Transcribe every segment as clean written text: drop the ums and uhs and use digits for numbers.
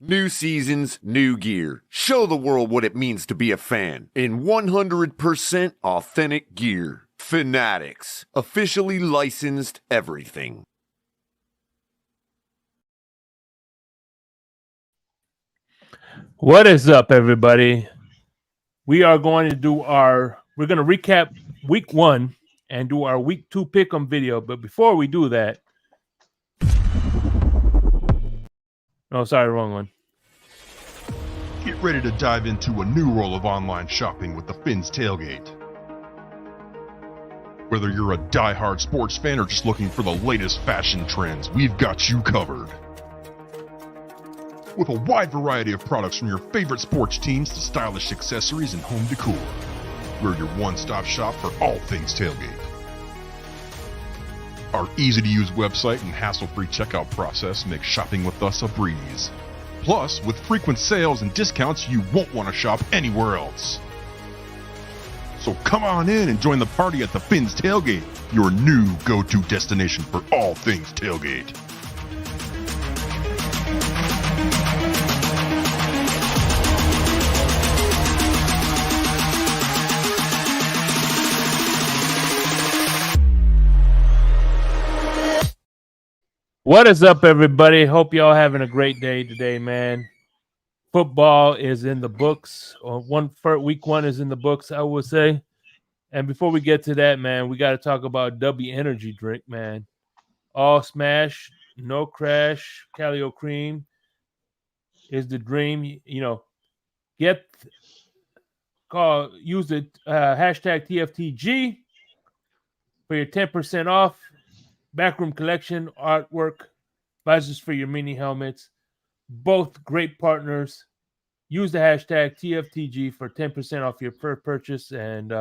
New seasons, new gear. Show the world what it means to be a fan in 100% authentic gear. Fanatics. Officially licensed everything. What is up, everybody? We are going to we're going to recap week 1 and do our week 2 pick'em video. But before we do that, oh, sorry, wrong one. Get ready to dive into a new world of online shopping with the Fins Tailgate. Whether you're a die-hard sports fan or just looking for the latest fashion trends, we've got you covered. With a wide variety of products from your favorite sports teams to stylish accessories and home decor, we're your one-stop shop for all things tailgate. Our easy-to-use website and hassle-free checkout process make shopping with us a breeze. Plus, with frequent sales and discounts, you won't want to shop anywhere else. So come on in and join the party at the Fins Tailgate, your new go-to destination for all things tailgate. What is up, everybody? Hope y'all having a great day today, man. Football is in the books. Week 1 is in the books, I would say. And before we get to that, man, we got to talk about Dubby energy drink, man. All smash, no crash, Calio cream is the dream. You know, use the hashtag TFTG for your 10% off. Backroom collection, artwork, visors for your mini helmets, Both great partners. Use the hashtag TFTG for 10% off your per purchase. And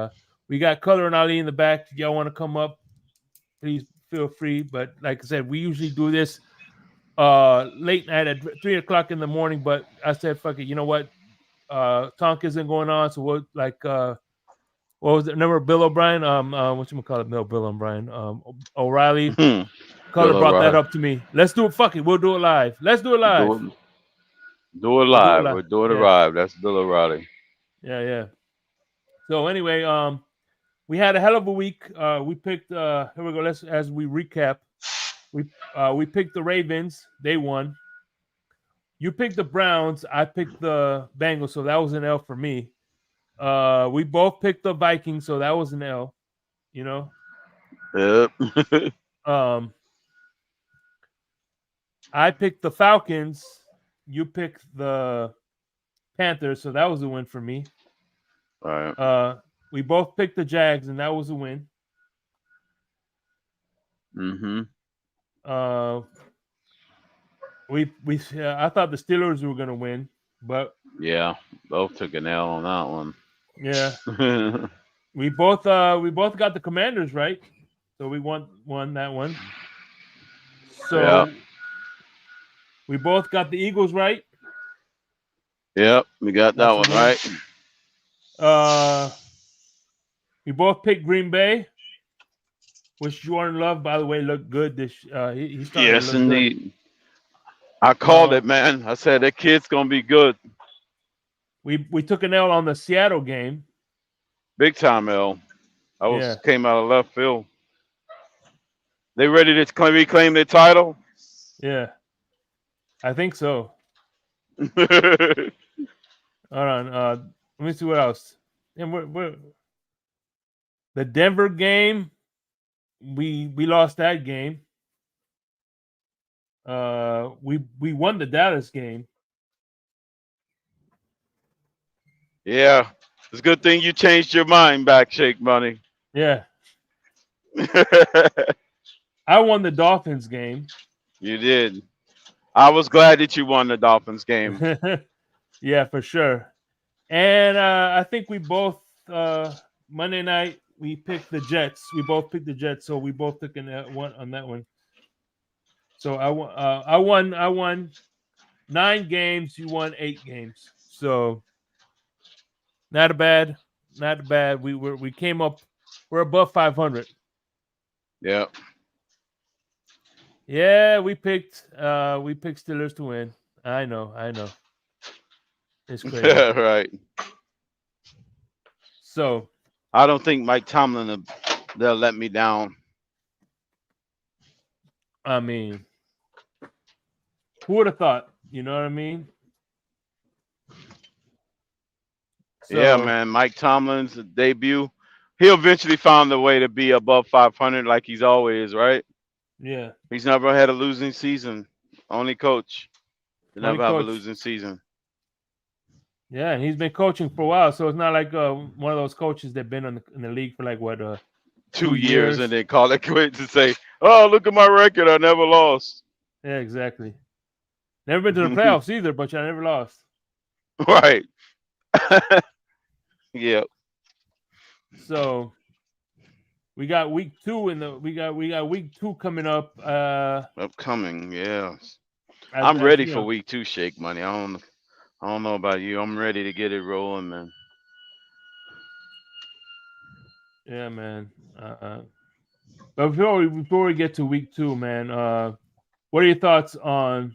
we got Color and Ali in the back. If y'all want to come up, please feel free. But like I said, we usually do this late night at 3 o'clock in the morning. But I said, fuck it. You know what? Tonk isn't going on. So we'll what was it? Remember Bill O'Brien? What you call it? No, Bill O'Brien. O'Reilly. Color Bill brought that O'Reilly. up to me. Let's do it. Fuck it. We'll do it live. Let's do it live. Do it live. We'll do it live. That's Bill O'Reilly. Yeah. So anyway, we had a hell of a week. We picked. Here we go. As we recap. We picked the Ravens. They won. You picked the Browns. I picked the Bengals. So that was an L for me. We both picked the Vikings. So that was an L. You know. Yep. I picked the Falcons. You picked the Panthers, so that was a win for me. All right. We both picked the Jags, and that was a win. Mm-hmm. I thought the Steelers were gonna win, but yeah, both took an L on that one. Yeah. we both got the Commanders right, so we won that one. So yeah. We both got the Eagles right. Yep, we got that one right. We both picked Green Bay, which Jordan Love, by the way, looked good. He's starting yes, to look indeed. Good. I called it, man. I said that kid's gonna be good. We took an L on the Seattle game. Big time L. Came out of left field. They ready to reclaim their title? Yeah, I think so. Hold on. Let me see what else. And the Denver game, we lost that game. We won the Dallas game. Yeah, it's a good thing you changed your mind back, Shake Money. Yeah. I won the Dolphins game. You did. I was glad that you won the Dolphins game. Yeah, for sure. And I think we both Monday night we picked the Jets. We both picked the Jets, so we both took one on that one. So I won 9 games. You won 8 games. So not bad. We came up. We're above 500. Yep. Yeah, we picked Steelers to win. I know. It's crazy. Right. So I don't think Mike Tomlin they'll let me down. I mean, who would have thought? You know what I mean? So, yeah, man. Mike Tomlin's debut. He'll eventually find a way to be above 500 like he's always, right? Yeah. He's never had a losing season. Only coach. He never have a losing season. Yeah, and he's been coaching for a while, so it's not like one of those coaches that've been in the league for like what 2 years and they call it quits and say, "Oh, look at my record, I never lost." Yeah, exactly. Never been to the playoffs either, but I never lost. Right. Yeah. So we got week 2 we got week 2 coming up. Upcoming, yeah. I'm ready for week 2, Shake Money. I don't know about you. I'm ready to get it rolling, man. Yeah, man. But before we get to week 2, man, what are your thoughts on?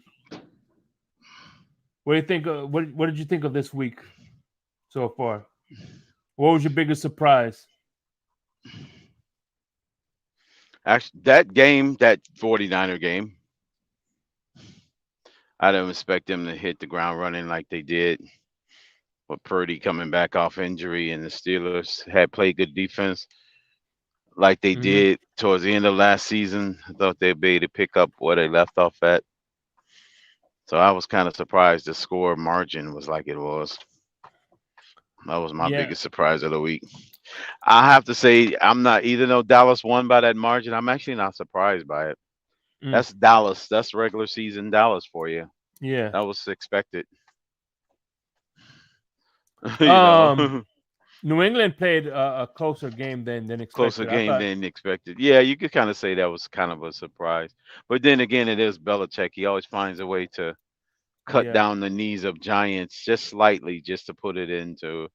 What do you think? What did you think of this week so far? What was your biggest surprise? Actually, that 49er game, I didn't expect them to hit the ground running like they did. But Purdy coming back off injury and the Steelers had played good defense like they did towards the end of last season. I thought they'd be able to pick up where they left off at. So I was kind of surprised the score margin was like it was. That was my biggest surprise of the week. I have to say, I'm not, even though Dallas won by that margin, I'm actually not surprised by it. That's Dallas. That's regular season Dallas for you. Yeah. That was expected. You know, New England played a closer game than closer expected. I game thought. than expected. Yeah, you could kind of say that was kind of a surprise. But then again, it is Belichick. He always finds a way to cut Yeah. down the knees of giants just slightly, just to put it into,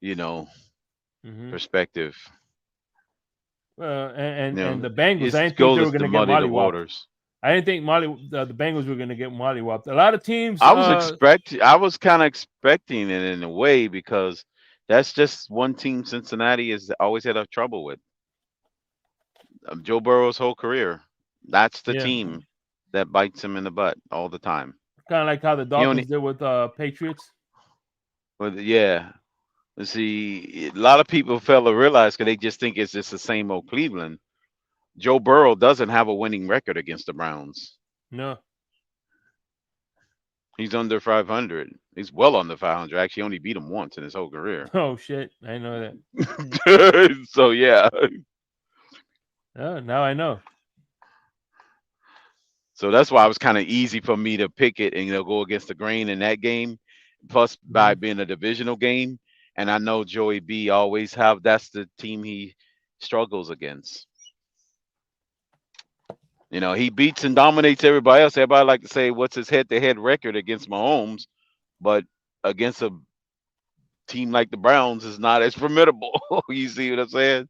you know, Mm-hmm. perspective. And You know, the Bengals, I his didn't think they goal were is going to to get muddy the mollywopped. waters. I didn't think the Bengals were going to get mollywopped. A lot of teams. I was kind of expecting it in a way, because that's just one team Cincinnati has always had a trouble with. Joe Burrow's whole career. That's the Yeah, team that bites him in the butt all the time. kind of like how the He Dolphins only, did with Patriots. but yeah. See, a lot of people fail to realize, because they just think it's just the same old Cleveland. Joe Burrow doesn't have a winning record against the Browns. No. He's under 500. He's well under 500. Actually, only beat him once in his whole career. Oh shit! I know that. So yeah. Oh, now I know. So that's why it was kind of easy for me to pick it and go against the grain in that game. Plus, by being a divisional game, and I know Joey B always that's the team he struggles against. You know, he beats and dominates everybody else. Everybody like to say, what's his head-to-head record against Mahomes? But against a team like the Browns is not as formidable. You see what I'm saying?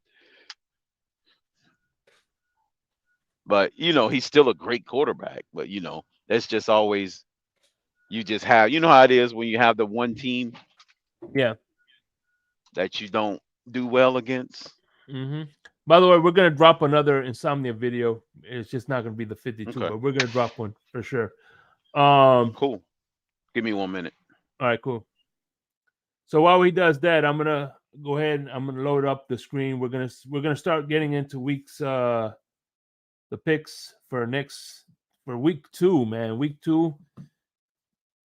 But he's still a great quarterback. But that's just always, you just have, how it is when you have the one team Yeah. that you don't do well against. Mm-hmm. By the way, we're gonna drop another Insomnia video. It's just not gonna be the 52, Okay. but we're gonna drop one for sure. Cool. Give me 1 minute. All right, cool. So while he does that, I'm gonna go ahead and I'm gonna load up the screen. We're gonna start getting into weeks the picks for week 2, man. Week 2.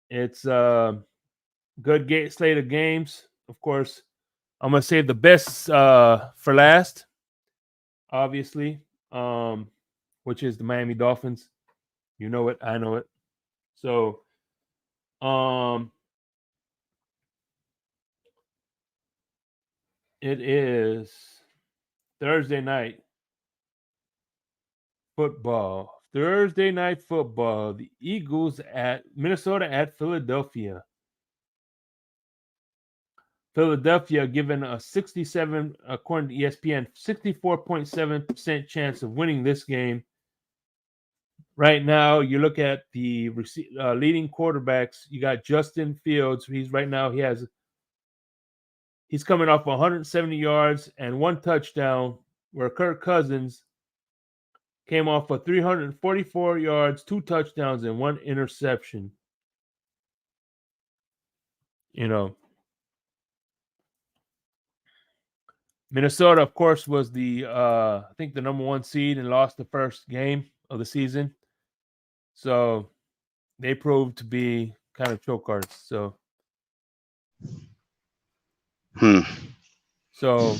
It's good slate of games. Of course, I'm gonna save the best for last, obviously. Which is the Miami Dolphins. You know it, I know it. So it is Thursday night football. Thursday night football. The Eagles at Minnesota at Philadelphia. Philadelphia given a 67, according to ESPN, 64.7% chance of winning this game. Right now, you look at the leading quarterbacks. You got Justin Fields. He's coming off 170 yards and 1 touchdown, where Kirk Cousins came off for 344 yards, 2 touchdowns, and 1 interception. Minnesota, of course, was I think the number 1 seed and lost the first game of the season. So they proved to be kind of choke artists. So, So,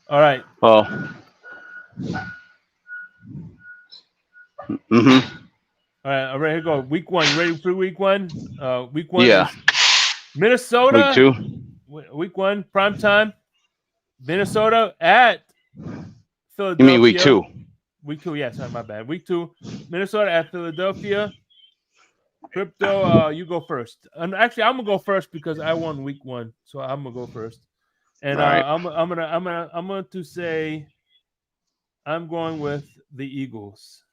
all right. Well, All right, here we go. Week 1. You ready for week 1? Week 1 yeah. is Minnesota. Week 2. Week 1, prime time. Minnesota at Philadelphia. You mean week 2? Week 2, yeah, sorry, my bad. Week 2, Minnesota at Philadelphia. Crypto, you go first. And actually, I'm gonna go first because I won week 1, so I'm gonna go first. And right. I'm going to say I'm going with the Eagles.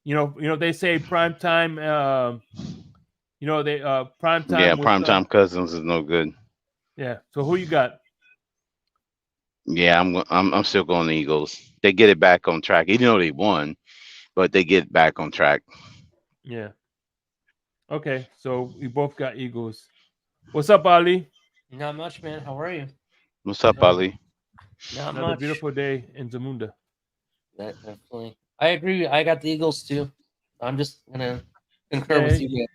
They say prime time. Prime time. Yeah, prime time Cousins is no good. Yeah. So who you got? Yeah, I'm still going the Eagles. They get it back on track, even though they won, but they get back on track. Yeah. Okay, so we both got Eagles. What's up, Ali? Not much, man. How are you? What's up, Ali? Not Another much. beautiful day in Zamunda. Definitely. I agree. I got the Eagles too. I'm just gonna concur with you guys.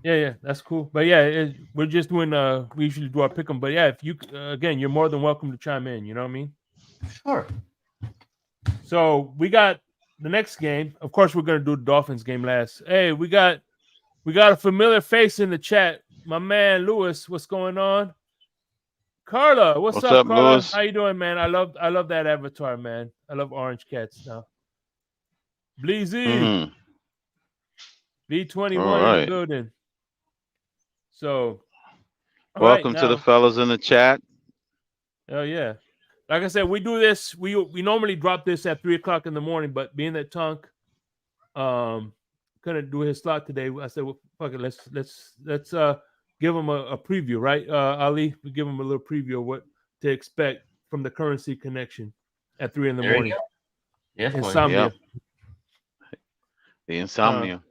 Yeah, that's cool. But yeah, we're just doing. We usually do our pick 'em. But yeah, if you again, you're more than welcome to chime in. You know what I mean? Sure. So we got the next game, of course, we're gonna do the Dolphins game last. Hey, we got a familiar face in the chat. My man Lewis, what's going on? Carla, what's up, Carla? Lewis? How you doing, man? I love that avatar, man. I love orange cats now. Bleezy, B21 in the building. So, welcome to the fellas in the chat. Oh yeah, like I said, we do this. We normally drop this at 3:00 in the morning, but being that Tunk couldn't do his slot today, I said, well, fuck it, let's give him a preview, right? Ali, we give him a little preview of what to expect from the Currency Connection at 3 in the morning. Yeah, Insomnia. Yep. The insomnia.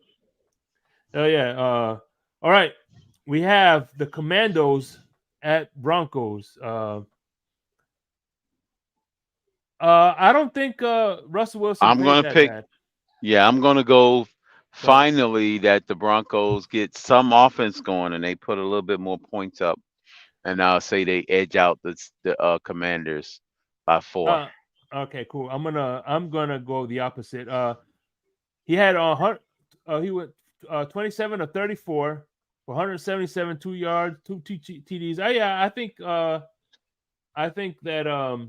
Oh yeah. All right. We have the Commandos at Broncos. I don't think Russell Wilson. I'm going to pick. Bad. Yeah, I'm going to go. Finally, that the Broncos get some offense going and they put a little bit more points up, and I'll say they edge out the Commanders by 4. Okay, cool. I'm gonna go the opposite. He had he went 27 of 34 for 177, 2 yards, 2 TDs. I think that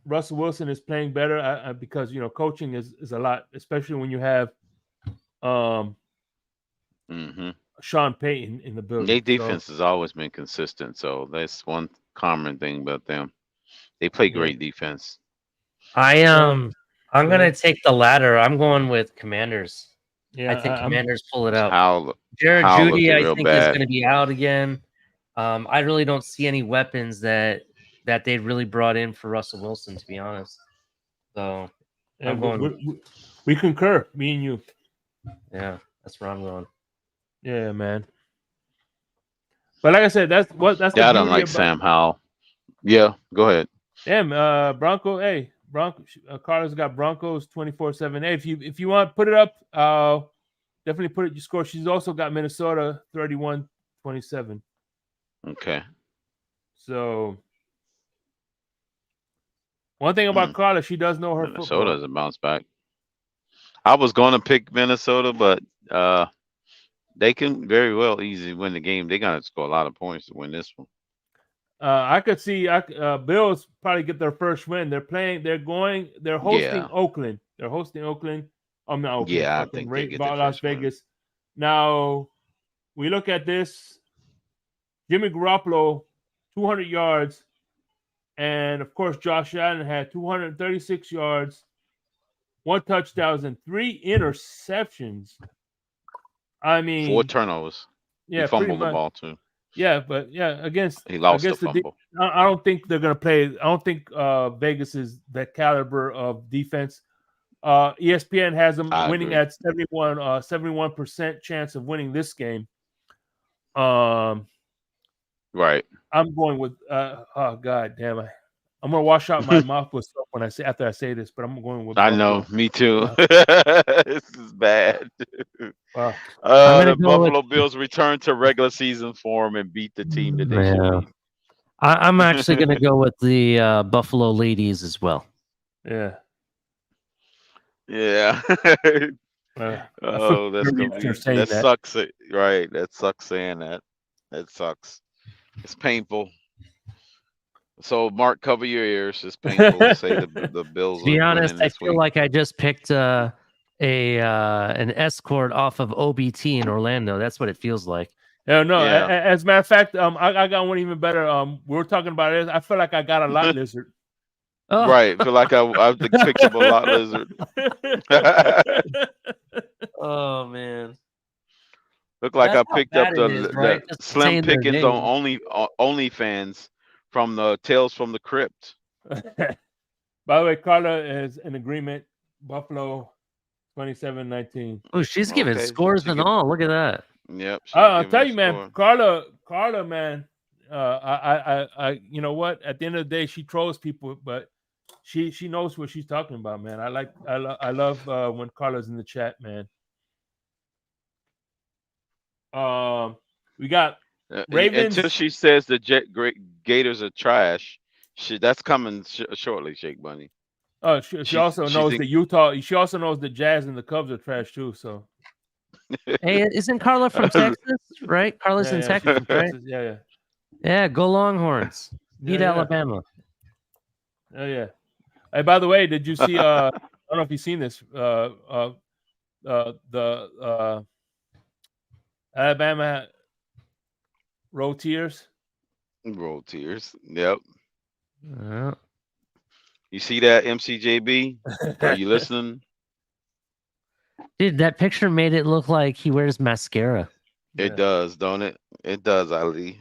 Russell Wilson is playing better because coaching is a lot, especially when you have Sean Payton in the building. Their defense has always been consistent, so that's one common thing about them. They play great defense. I'm gonna take the latter. I'm going with Commanders. Yeah, I think Commanders pull it out. Jared Judy, I think, is going to be out again. I really don't see any weapons that they really brought in for Russell Wilson, to be honest. So I'm going. We concur, me and you. Yeah, that's where I'm going. Yeah, man. But like I said, that's the I don't like Sam Howell. Yeah, go ahead. Damn, Bronco. Hey, Carlos got Broncos 24-7. Hey, if you want, put it up. Definitely put it your score. She's also got Minnesota 31-27. Okay. So one thing about Carla, she does know her Minnesota football. doesn't bounce back. I was going to pick Minnesota, but they can very well easily win the game. They're going to score a lot of points to win this one. I could see Bills probably get their first win. They're hosting Oakland. They're hosting Oakland. I'm not Oakland. Yeah, I think they get their Las first Vegas. Win. Now we look at this. Jimmy Garoppolo, 200 yards, and of course Josh Allen had 236 yards, 1 touchdown, and 3 interceptions. I mean, 4 turnovers. Yeah, he fumbled the ball too. Yeah, but against he lost the fumble. I don't think they're gonna play. I don't think Vegas is that caliber of defense. ESPN has them winning at 71% chance of winning this game. Right. I'm going with oh god damn it. I'm gonna wash out my mouth with stuff after I say this, but I'm going with Buffalo. I know, me too. This is bad. The Buffalo Bills return to regular season form and beat the team that they should beat. I'm actually gonna go with the Buffalo Ladies as well. Yeah. Yeah. Oh, that's gonna be that sucks. Right. That sucks saying that. That sucks. It's painful. So, Mark, cover your ears. It's painful to say the Bills. To be honest, I feel like I just picked an escort off of OBT in Orlando. That's what it feels like. No. Yeah. As a matter of fact, I got one even better. We were talking about it. I feel like I got a lot lizard. Oh. Right. I feel like I picked up a lot lizard. Oh man. Look like I picked up the Slim Pickens on OnlyFans from the Tales from the Crypt. By the way, Carla is in agreement. Buffalo 27-19. Oh, she's giving scores and all. Look at that. Yep. I'll tell you, man, Carla, man. I you know what? At the end of the day, she trolls people, but she knows what she's talking about, man. I love when Carla's in the chat, man. We got Ravens. Until she says the Gators are trash, that's coming shortly, Shake Bunny. Oh, she also knows that Utah. She also knows the Jazz and the Cubs are trash too. So, hey, isn't Carla from Texas? Right? Carla's in Texas, from right? Texas. Yeah. Yeah, go Longhorns. Beat Alabama. Oh yeah. Hey, by the way, did you see? I don't know if you've seen this. The Alabama Roll Tears. Roll Tears. Yep. You see that, MCJB? Are you listening? Dude, that picture made it look like he wears mascara. It does, don't it? It does, Ali.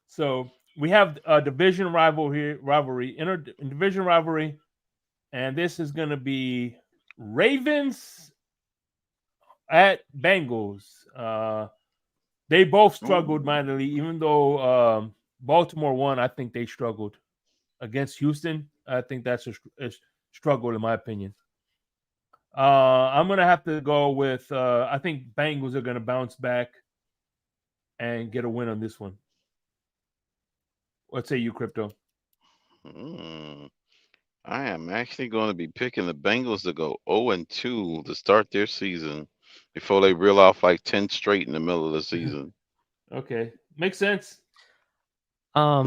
So we have a division rivalry, division rivalry, and this is going to be Ravens at Bengals. They both struggled mightily, even though Baltimore won. I think they struggled against Houston. I think that's a struggle, in my opinion. I'm gonna have to go with. I think Bengals are gonna bounce back and get a win on this one. What say you, Crypto? I am actually going to be picking the Bengals to go 0-2 to start their season before they reel off like 10 straight in the middle of the season. Okay, makes sense. I'm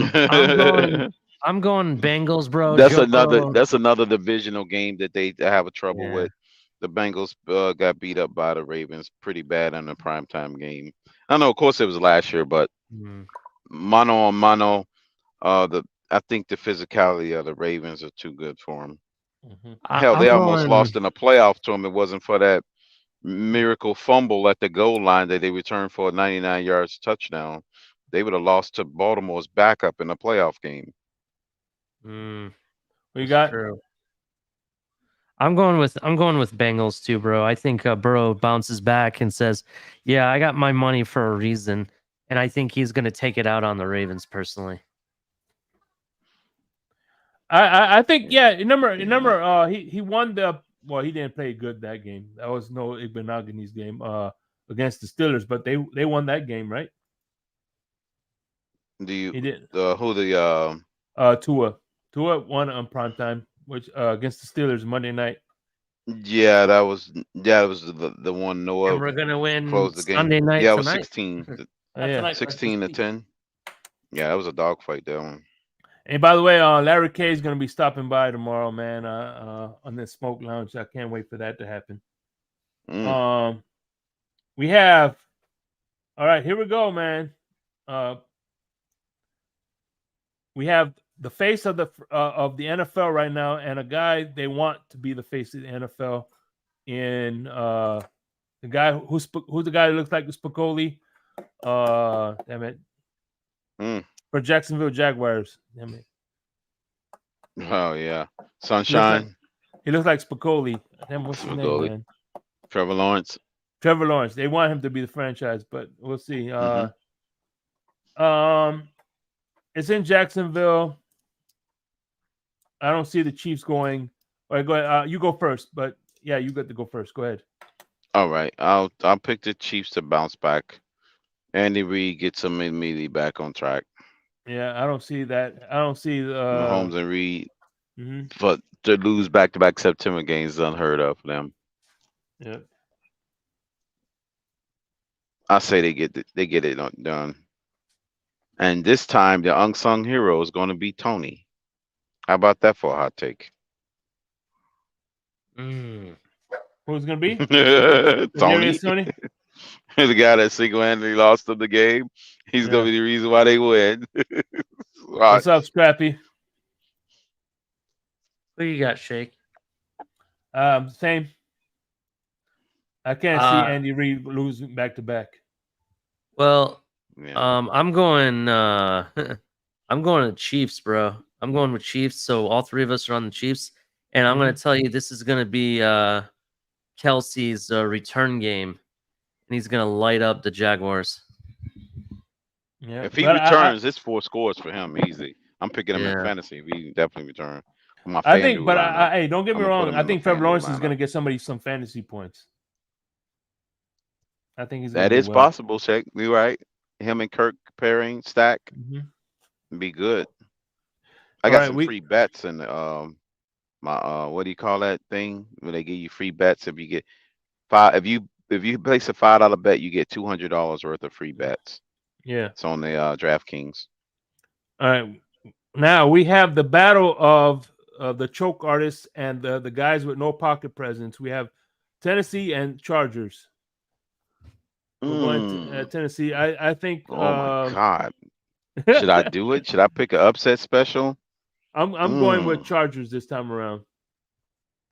going Bengals, bro. That's another divisional game that they have a trouble with. The Bengals got beat up by the Ravens pretty bad in the primetime game. I know, of course, it was last year, but mano on mano, I think the physicality of the Ravens are too good for them. Hell, they almost lost in a playoff to them. It wasn't for that miracle fumble at the goal line that they returned for a 99 yards touchdown. They would have lost to Baltimore's backup in a playoff game. We got. True. I'm going with Bengals too, bro. I think Burrow bounces back and says, "Yeah, I got my money for a reason," and I think he's going to take it out on the Ravens personally. I think remember he won the he didn't play good that game. That was no Igbenogany's game against the Steelers, but they won that game, right? He did. Tua won on primetime, which against the Steelers Monday night. Yeah, that was the one Noah. And we're gonna win close the game. Sunday night. Yeah, it was 16. 16-10. Yeah, that was a dogfight that one. And by the way, Larry K is going to be stopping by tomorrow, man, on the Smoke Lounge. I can't wait for that to happen. We have, all right, here we go, man. We have the face of the NFL right now, and a guy they want to be the face of the NFL. In the guy who's the guy that looks like the Spicoli. Damn it. For Jacksonville Jaguars. Damn it. Oh yeah, Sunshine. He looks like Spicoli. Damn, what's his name, man? Trevor Lawrence. They want him to be the franchise, but we'll see. It's in Jacksonville. I don't see the Chiefs going. All right, go ahead. You go first, but yeah, you got to go first. Go ahead. All right, I'll pick the Chiefs to bounce back. Andy Reid gets them immediately back on track. Yeah, I don't see that. I don't see Mahomes and Reid, but to lose back-to-back September games is unheard of for them. Yeah, I say they get it done. And this time, the unsung hero is going to be Tony. How about that for a hot take? Who's going to be? Tony. The guy that single-handedly lost them the game. He's going to be the reason why they win. What's up, Scrappy? Who you got, Shake? Same. I can't see Andy Reid losing back-to-back. Well, I'm going to Chiefs, bro. I'm going with Chiefs. So all three of us are on the Chiefs, and I'm going to tell you this is going to be Kelsey's return game, and he's going to light up the Jaguars. Yeah, if he returns, it's 4 scores for him easy. I'm picking him in fantasy. If he definitely return. I think, but hey, don't get me wrong. I think Trevor Lawrence is going to get somebody some fantasy points. I think he's that is possible. Check, you right. Him and Kirk pairing stack be good. I got some free bets in my what do you call that thing when they give you free bets if you get if you place a $5 bet, you get $200 worth of free bets. Yeah, it's on the DraftKings. All right, now we have the battle of the choke artists and the guys with no pocket presence. We have Tennessee and Chargers. We're going to Tennessee. I think. Oh my God! Should I do it? Should I pick an upset special? I'm going with Chargers this time around.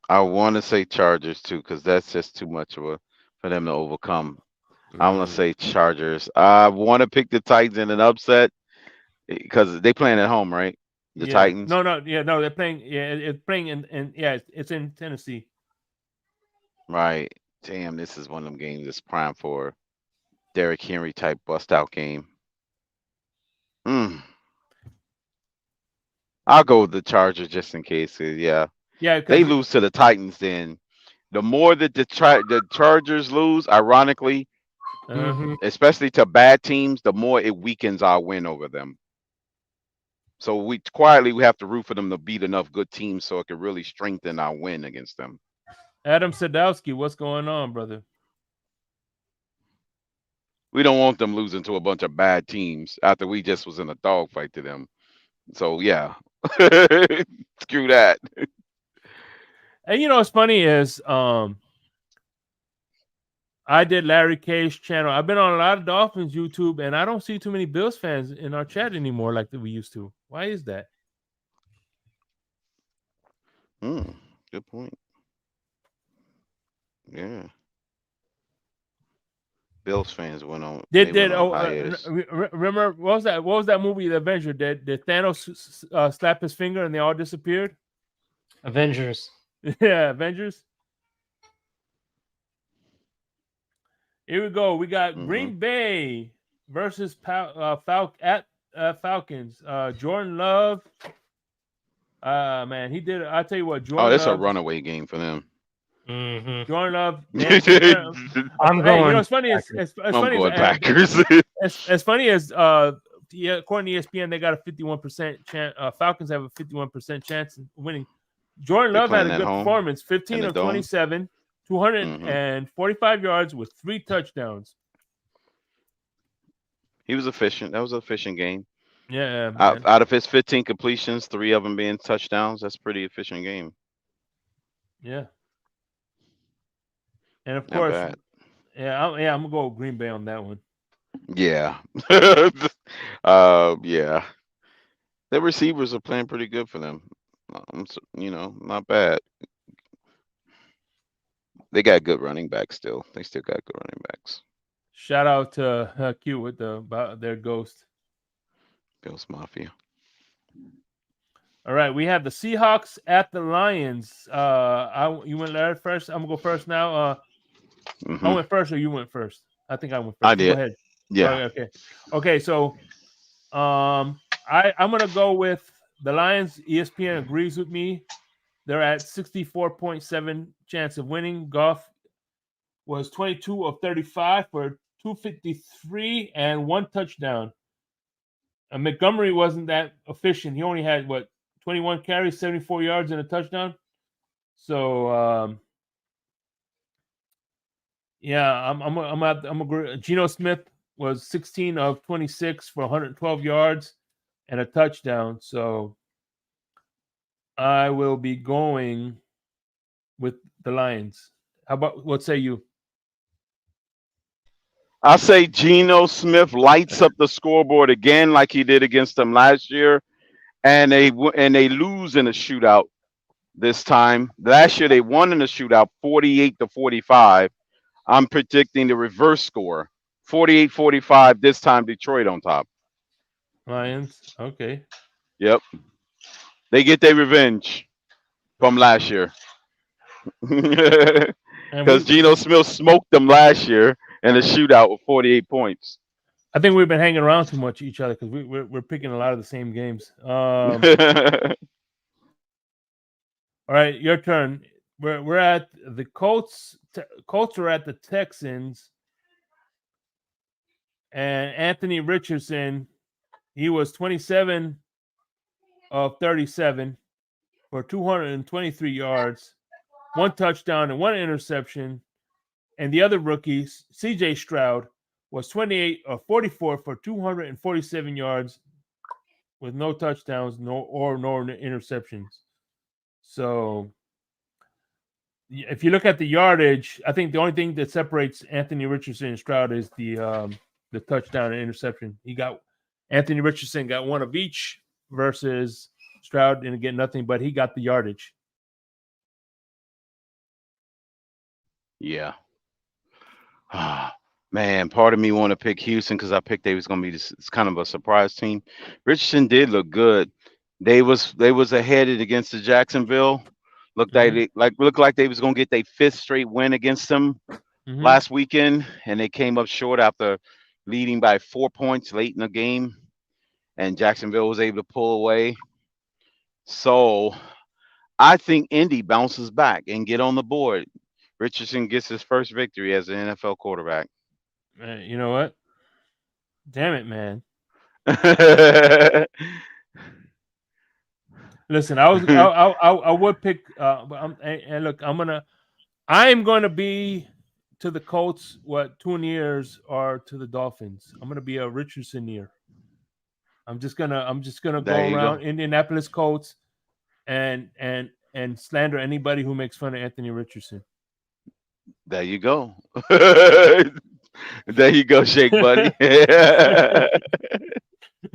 I want to say Chargers too, because that's just too much for them to overcome. I'm gonna say Chargers. I want to pick the Titans in an upset because they playing at home, right? The Titans. No, they're playing. Yeah, it's playing in it's in Tennessee. Right. Damn, this is one of them games that's prime for Derrick Henry type bust out game. I'll go with the Chargers just in case. Yeah, they lose to the Titans. Then the more that the Chargers lose, ironically, especially to bad teams, the more it weakens our win over them. So we have to root for them to beat enough good teams so it can really strengthen our win against them. Adam Sadowski, what's going on, brother? We don't want them losing to a bunch of bad teams after we just was in a dogfight to them. So yeah, screw that. And you know what's funny is I did Larry K's channel. I've been on a lot of Dolphins YouTube, and I don't see too many Bills fans in our chat anymore like we used to. Why is that? Good point. Yeah. Bills fans went on. Remember what was that movie, The Avenger? Did Thanos slap his finger and they all disappeared? Avengers. Yeah, Avengers. Here we go. We got Green Bay versus Falcons. Jordan Love. Man, he did. I tell you what, Jordan. Oh, that's a runaway game for them. Jordan Love. I'm going. You know, it's funny. I'm going Packers. As funny as according to ESPN, they got a 51% chance. Falcons have a 51% chance of winning. Jordan Love had a good performance. 15 of 27, 245 yards with 3 touchdowns. He was efficient. That was an efficient game. Yeah. Out of his 15 completions, 3 of them being touchdowns. That's a pretty efficient game. Yeah. And of course, I'm gonna go with Green Bay on that one. Yeah. Yeah. The receivers are playing pretty good for them. Not bad. They got good running backs still. They still got good running backs. Shout out to Q with their ghost. Bills Mafia. All right, we have the Seahawks at the Lions. You went Larry first. I'm gonna go first now. I went first, or you went first? I think I went first. I did. Go ahead. Yeah. Okay. So, I'm gonna go with the Lions. ESPN agrees with me. They're at 64.7 chance of winning. Goff was 22 of 35 for 253 and 1 touchdown. And Montgomery wasn't that efficient. He only had 21 carries, 74 yards, and a touchdown. So I'm agree. Geno Smith was 16 of 26 for 112 yards and a touchdown. So I will be going with the Lions. How about what say you? I say Geno Smith lights up the scoreboard again like he did against them last year, and they lose in a shootout this time. Last year they won in a shootout 48-45. I'm predicting the reverse score, 48-45. This time Detroit on top. Lions, okay. Yep, they get their revenge from last year because Geno Smith smoked them last year in a shootout with 48 points. I think we've been hanging around too much each other because we're picking a lot of the same games. All right, your turn. We're at the Colts. Colts are at the Texans, and Anthony Richardson, he was 27 of 37 for 223 yards, 1 touchdown and 1 interception. And the other rookies, C.J. Stroud, was 28 of 44 for 247 yards with no touchdowns, no interceptions. So if you look at the yardage, I think the only thing that separates Anthony Richardson and Stroud is the touchdown and interception. Anthony Richardson got 1 of each versus Stroud didn't get nothing, but he got the yardage. Yeah. Man, part of me want to pick Houston because I picked they was going to be this kind of a surprise team. Richardson did look good. They was ahead against the Jacksonville. Looked like they was going to get their 5th straight win against them last weekend, and they came up short after leading by 4 points late in the game, and Jacksonville was able to pull away. So I think Indy bounces back and get on the board. Richardson gets his first victory as an NFL quarterback. You know what? Damn it, man. Listen, I would pick. And look, I'm gonna be to the Colts what Tourniers are to the Dolphins. I'm gonna be a Richardsoneer. I'm just gonna go around Indianapolis Colts and slander anybody who makes fun of Anthony Richardson. There you go. There you go, Shake Buddy.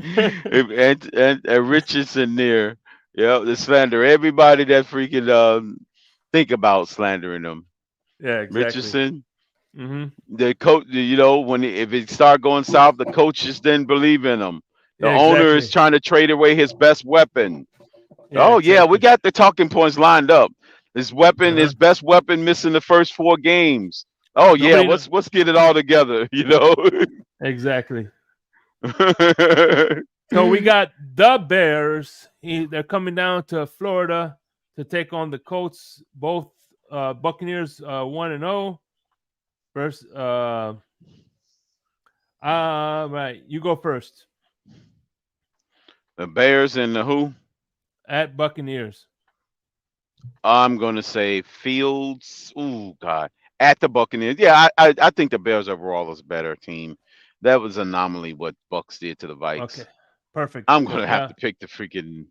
and Richardson near. Yeah, the slander. Everybody that freaking think about slandering them. Yeah, exactly. Richardson. The coach, if it start going south, the coaches didn't believe in him. The owner is trying to trade away his best weapon. Yeah, we got the talking points lined up. His weapon, his best weapon, missing the first 4 games. Let's get it all together. Exactly. So we got the Bears. They're coming down to Florida to take on the Colts. Both Buccaneers 1-0. First, right. You go first. The Bears and the who? At Buccaneers. I'm gonna say Fields. Ooh, God. At the Buccaneers. Yeah, I think the Bears overall is a better team. That was anomaly what Bucks did to the Vikes. Okay, perfect. I'm gonna have to pick the freaking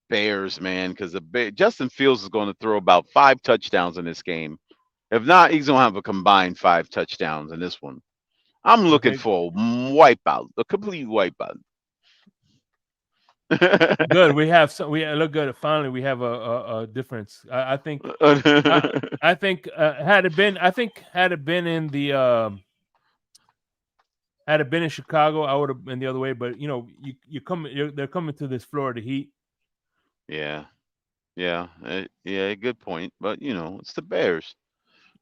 Bears, man, because Justin Fields is going to throw about 5 touchdowns in this game. If not, he's gonna have a combined 5 touchdowns in this one. I'm looking for a wipeout, a complete wipeout. Good. We look good. Finally, we have a difference. I think. I think had it been in Chicago, I would have been the other way. But they're coming to this Florida Heat. Yeah. Good point. But it's the Bears.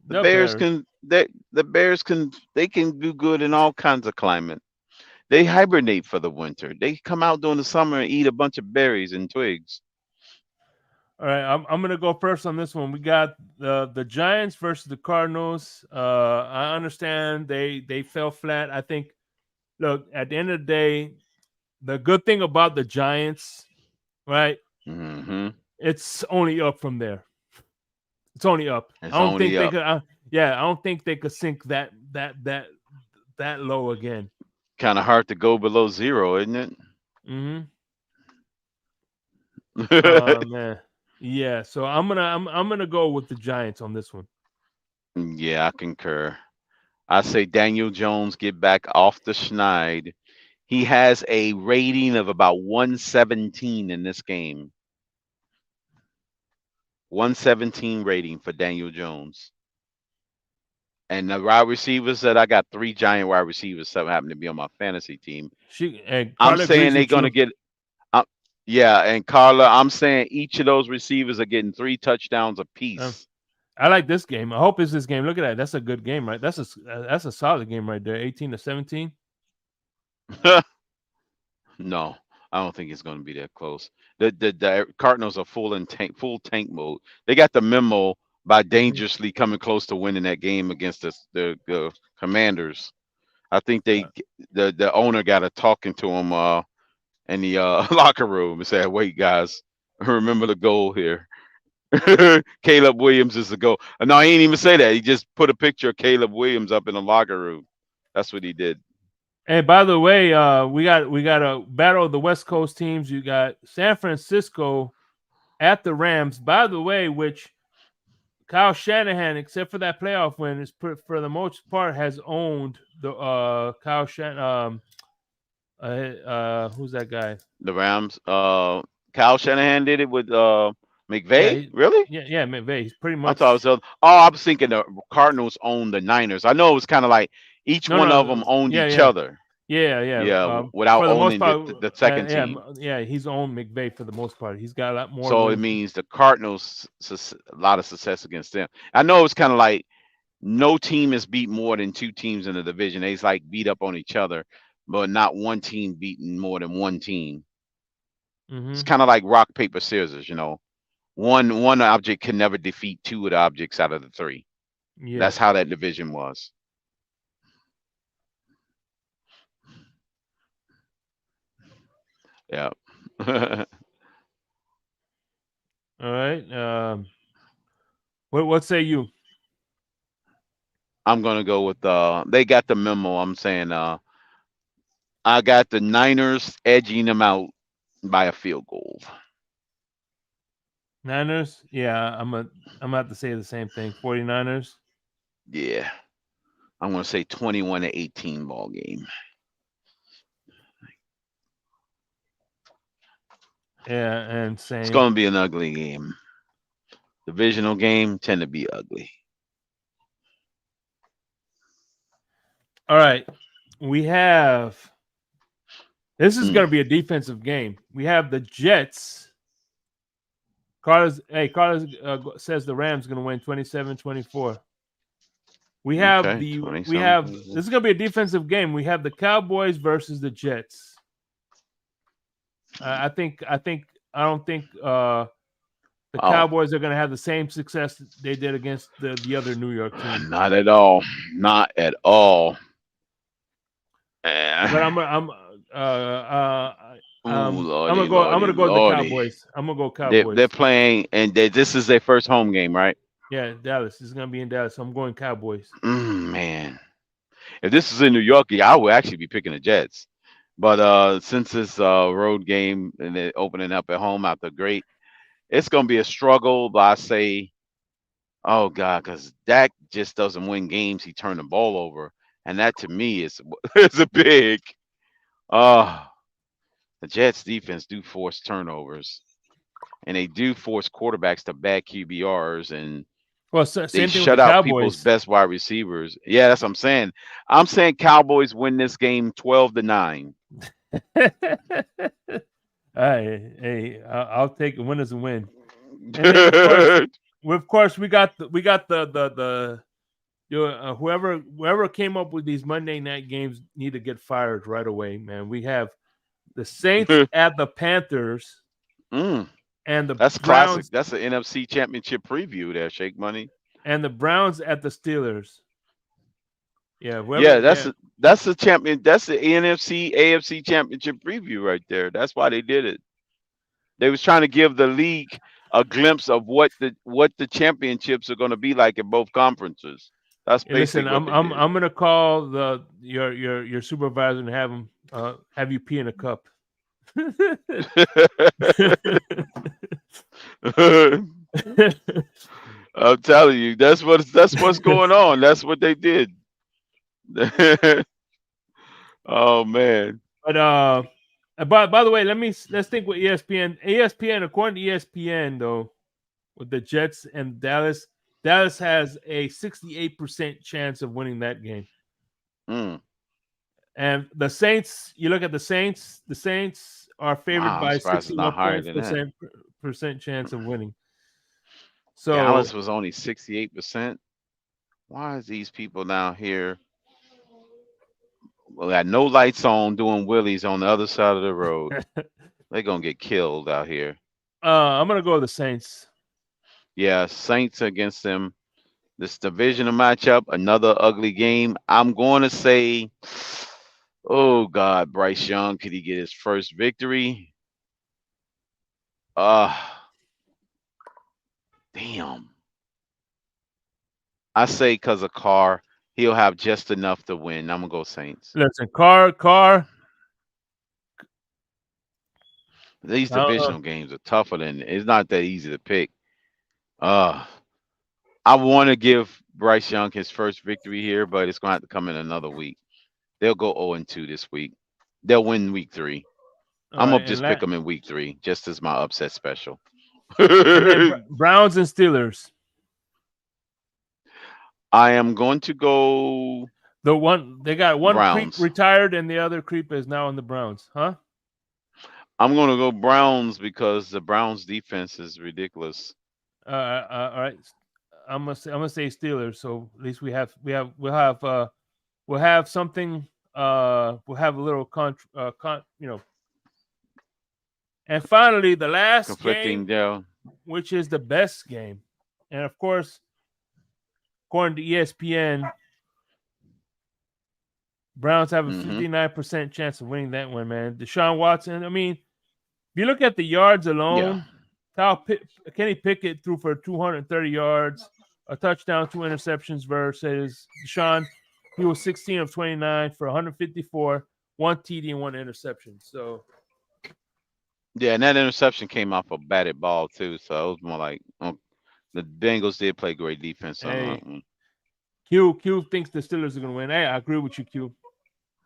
The Bears can do good in all kinds of climate. They hibernate for the winter. They come out during the summer and eat a bunch of berries and twigs. All right, I'm gonna go first on this one. We got the Giants versus the Cardinals. I understand they fell flat. I think. Look, at the end of the day, the good thing about the Giants, right? It's only up from there. It's only up. I don't think they could. I don't think they could sink that low again. Kind of hard to go below 0, isn't it? Oh man, yeah. So I'm gonna go with the Giants on this one. Yeah, I concur. I say Daniel Jones get back off the schneid. He has a rating of about 117 in this game. 117 rating for Daniel Jones. And the wide receivers that I got 3 giant wide receivers that happen to be on my fantasy team. I'm saying they're going to get and Carla, I'm saying each of those receivers are getting 3 touchdowns apiece. I like this game. I hope it's this game. Look at that. That's a good game, right? That's a solid game right there. 18-17. No, I don't think it's going to be that close. The Cardinals are full tank mode. They got the memo by dangerously coming close to winning that game against the Commanders. I think the owner got a talking to him in the locker room and said, "Wait, guys, remember the goal here." Caleb Williams is the goal. No, he ain't even say that. He just put a picture of Caleb Williams up in the locker room. That's what he did. And by the way, we got a battle of the West Coast teams. You got San Francisco at the Rams. By the way, which Kyle Shanahan, except for that playoff win, is for the most part has owned the Kyle Shanahan. Who's that guy? The Rams. Kyle Shanahan did it with McVay. Yeah, really? Yeah, McVay. He's pretty much. I thought it was. I was thinking the Cardinals owned the Niners. I know it was kind of like each one of them owned each other. Yeah. Without owning the second team. Yeah, he's owned McVay for the most part. He's got a lot more. So it means the Cardinals a lot of success against them. I know it's kind of like no team has beat more than two teams in the division. They like beat up on each other, but not one team beating more than one team. Mm-hmm. It's kind of like rock, paper, scissors. One object can never defeat two of the objects out of the three. Yeah. That's how that division was. Yeah. All right. What say you? I'm gonna go with they got the memo. I'm saying I got the Niners edging them out by a field goal. Niners? Yeah, I'm gonna have to say the same thing. 49ers? Yeah. I'm gonna say 21-18 ball game. Yeah, and same. It's gonna be an ugly game. Divisional game tend to be ugly. All right. We have this is gonna be a defensive game. We have the Jets. Carlos says the Rams gonna win 27-24. We have this is gonna be a defensive game. We have the Cowboys versus the Jets. I don't think the Cowboys are going to have the same success they did against the other New York team. Not at all. Not at all. But I'm gonna go with the Cowboys. I'm gonna go Cowboys. They're playing, and this is their first home game, right? Yeah, Dallas. This is gonna be in Dallas. So I'm going Cowboys. Man, if this is in New York, I would actually be picking the Jets. But since it's a road game and they're opening up at home out the great, it's going to be a struggle. But I say, oh, God, because Dak just doesn't win games. He turned the ball over. And that, to me, is a big the Jets defense do force turnovers. And they do force quarterbacks to bad QBRs. And they shut out people's best wide receivers. Yeah, that's what I'm saying. I'm saying Cowboys win this game 12-9. Hey, I'll take a win as a win. And of course, we got the whoever came up with these Monday night games need to get fired right away, man. We have the Saints at the Panthers, and that's Browns, classic. That's an NFC Championship preview there, Shake Money. And the Browns at the Steelers. Yeah, that's the champion. That's the NFC AFC Championship preview right there. That's why they did it. They was trying to give the league a glimpse of what the championships are going to be like in both conferences. That's basically. Listen, I'm going to call your supervisor and have him have you pee in a cup. I'm telling you, that's what's going on. That's what they did. Oh man! But by the way, let's think with ESPN. ESPN, according to ESPN, though, with the Jets and Dallas has a 68% chance of winning that game. And the Saints, you look at the Saints are favored by 61% chance of winning. So Dallas was only 68%. Why is these people down here? Well, got no lights on, doing wheelies on the other side of the road. They're gonna get killed out here. I'm gonna go with the Saints. Yeah, Saints against them. This divisional matchup, another ugly game. I'm going to say, Oh God, Bryce Young, could he get his first victory? Damn. I say because of Carr, he'll have just enough to win. I'm gonna go Saints. Listen, Carr. These divisional games are tougher than it's not that easy to pick. I want to give Bryce Young his first victory here, but it's gonna have to come in another week. They'll go 0-2 this week. They'll win week 3. I'm gonna just pick them in week 3, just as my upset special. And then Browns and Steelers. I am going to go. They got one Browns. creep retired, and the other creep is now in the Browns, huh? I'm going to go Browns because the Browns defense is ridiculous. All right. I'm gonna say Steelers. So at least we'll have something. We'll have a little And finally, the last game, which is the best game, and of course, according to ESPN, Browns have a 59% chance of winning that one, man. Deshaun Watson. I mean, if you look at the yards alone, Kenny Pickett threw for 230 yards, a touchdown, 2 interceptions versus Deshaun. He was 16 of 29 for 154, 1 TD and 1 interception. So, yeah, and that interception came off a batted ball too. So it was more like the Bengals did play great defense. Q thinks the Steelers are going to win. Hey, I agree with you, Q.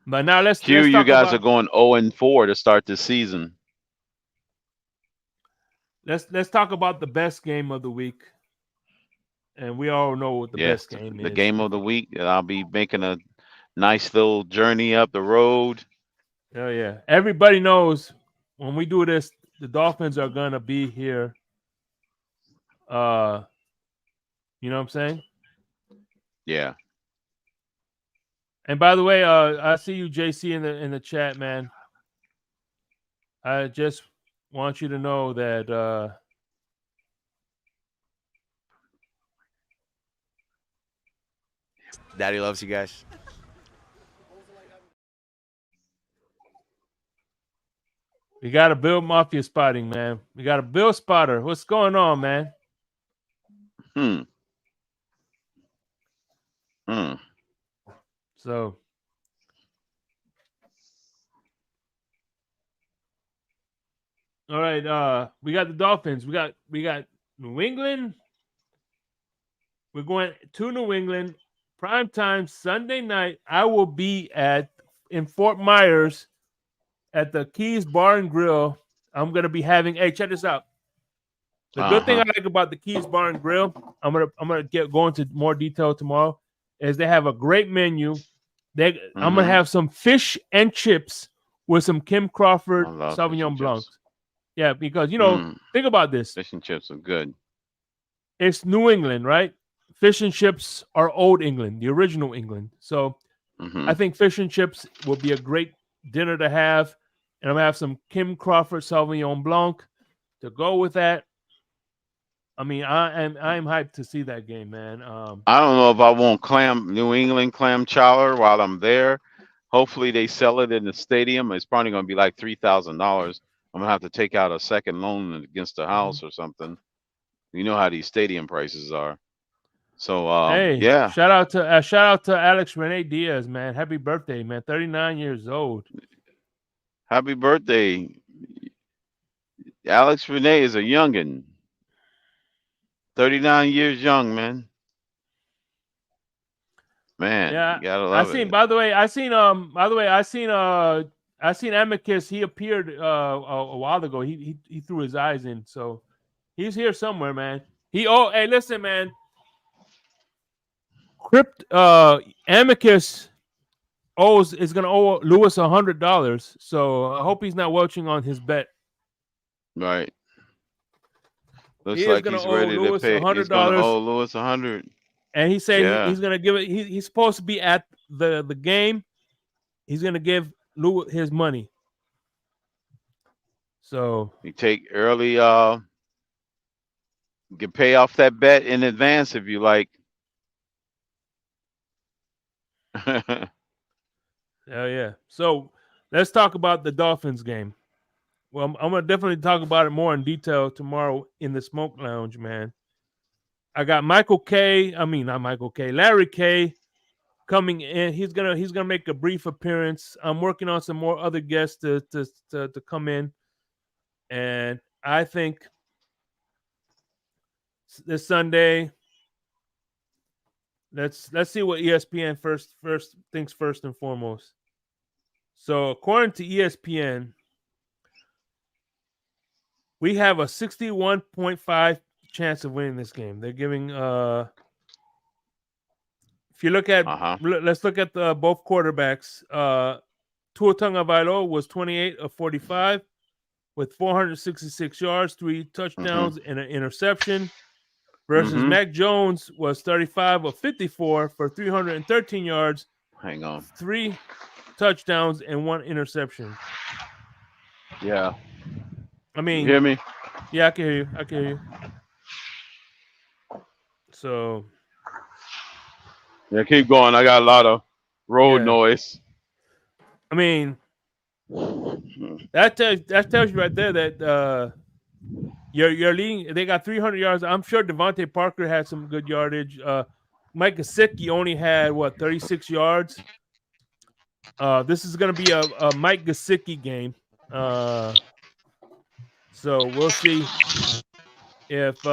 But now let's you guys are going 0-4 to start the season. Let's talk about the best game of the week. And we all know what the best game is. The game of the week. I'll be making a nice little journey up the road. Oh yeah. Everybody knows when we do this, the Dolphins are gonna be here. You know what I'm saying? Yeah. And by the way, I see you, JC, in the chat, man. I just want you to know that Daddy loves you guys. We got a Bill Mafia spotting, man. We got a Bill spotter. What's going on, man? So, all right. We got the Dolphins. We got New England. We're going to New England. Primetime Sunday night. I will be in Fort Myers at the Keys Bar and Grill. I'm gonna be having. Hey, check this out. The good thing I like about the Keys Bar and Grill, I'm gonna go into more detail tomorrow, is they have a great menu. I'm gonna have some fish and chips with some Kim Crawford Sauvignon Blancs. Yeah, because think about this. Fish and chips are good. It's New England, right? Fish and chips are old England, the original England. So I think fish and chips will be a great dinner to have. And I'm going to have some Kim Crawford Sauvignon Blanc to go with that. I mean, I'm hyped to see that game, man. I don't know if I want New England clam chowder while I'm there. Hopefully they sell it in the stadium. It's probably going to be like $3,000. I'm going to have to take out a second loan against the house or something. You know how these stadium prices are. So yeah. Shout out to Alex Rene Diaz, man. Happy birthday, man. 39 years old. Happy birthday. Alex Rene is a youngin'. 39 years young, man. Man, yeah, you gotta love it. By the way, I seen Amicus. He appeared a while ago. He threw his eyes in, so he's here somewhere, man. Hey, listen, man. Amicus is gonna owe Lewis $100, so I hope he's not watching on his bet. Right. Looks like he's ready to pay. He's gonna owe Lewis $100. And he said he's gonna give it. He's supposed to be at the game. He's gonna give Lewis his money. So you take early. You can pay off that bet in advance if you like. Hell yeah. So let's talk about the Dolphins game. Well, I'm gonna definitely talk about it more in detail tomorrow in the Smoke Lounge, man. I got Larry K coming in. He's gonna make a brief appearance. I'm working on some more other guests to come in, and I think this Sunday. Let's see what ESPN first thinks first and foremost. So according to ESPN, we have a 61.5 chance of winning this game. They're giving if you look at let's look at the both quarterbacks. Tua Tagovailoa was 28 of 45 with 466 yards, 3 touchdowns, and an interception. Versus Mac Jones was 35 of 54 for 313 yards. 3 touchdowns and 1 interception. Yeah. I mean, you hear me? Yeah, I can hear you. So. Yeah, keep going. I got a lot of road noise. I mean, that tells you right there that you're leading. They got 300 yards. I'm sure Devontae Parker had some good yardage. Mike Gesicki only had 36 yards. This is going to be a Mike Gesicki game. So we'll see if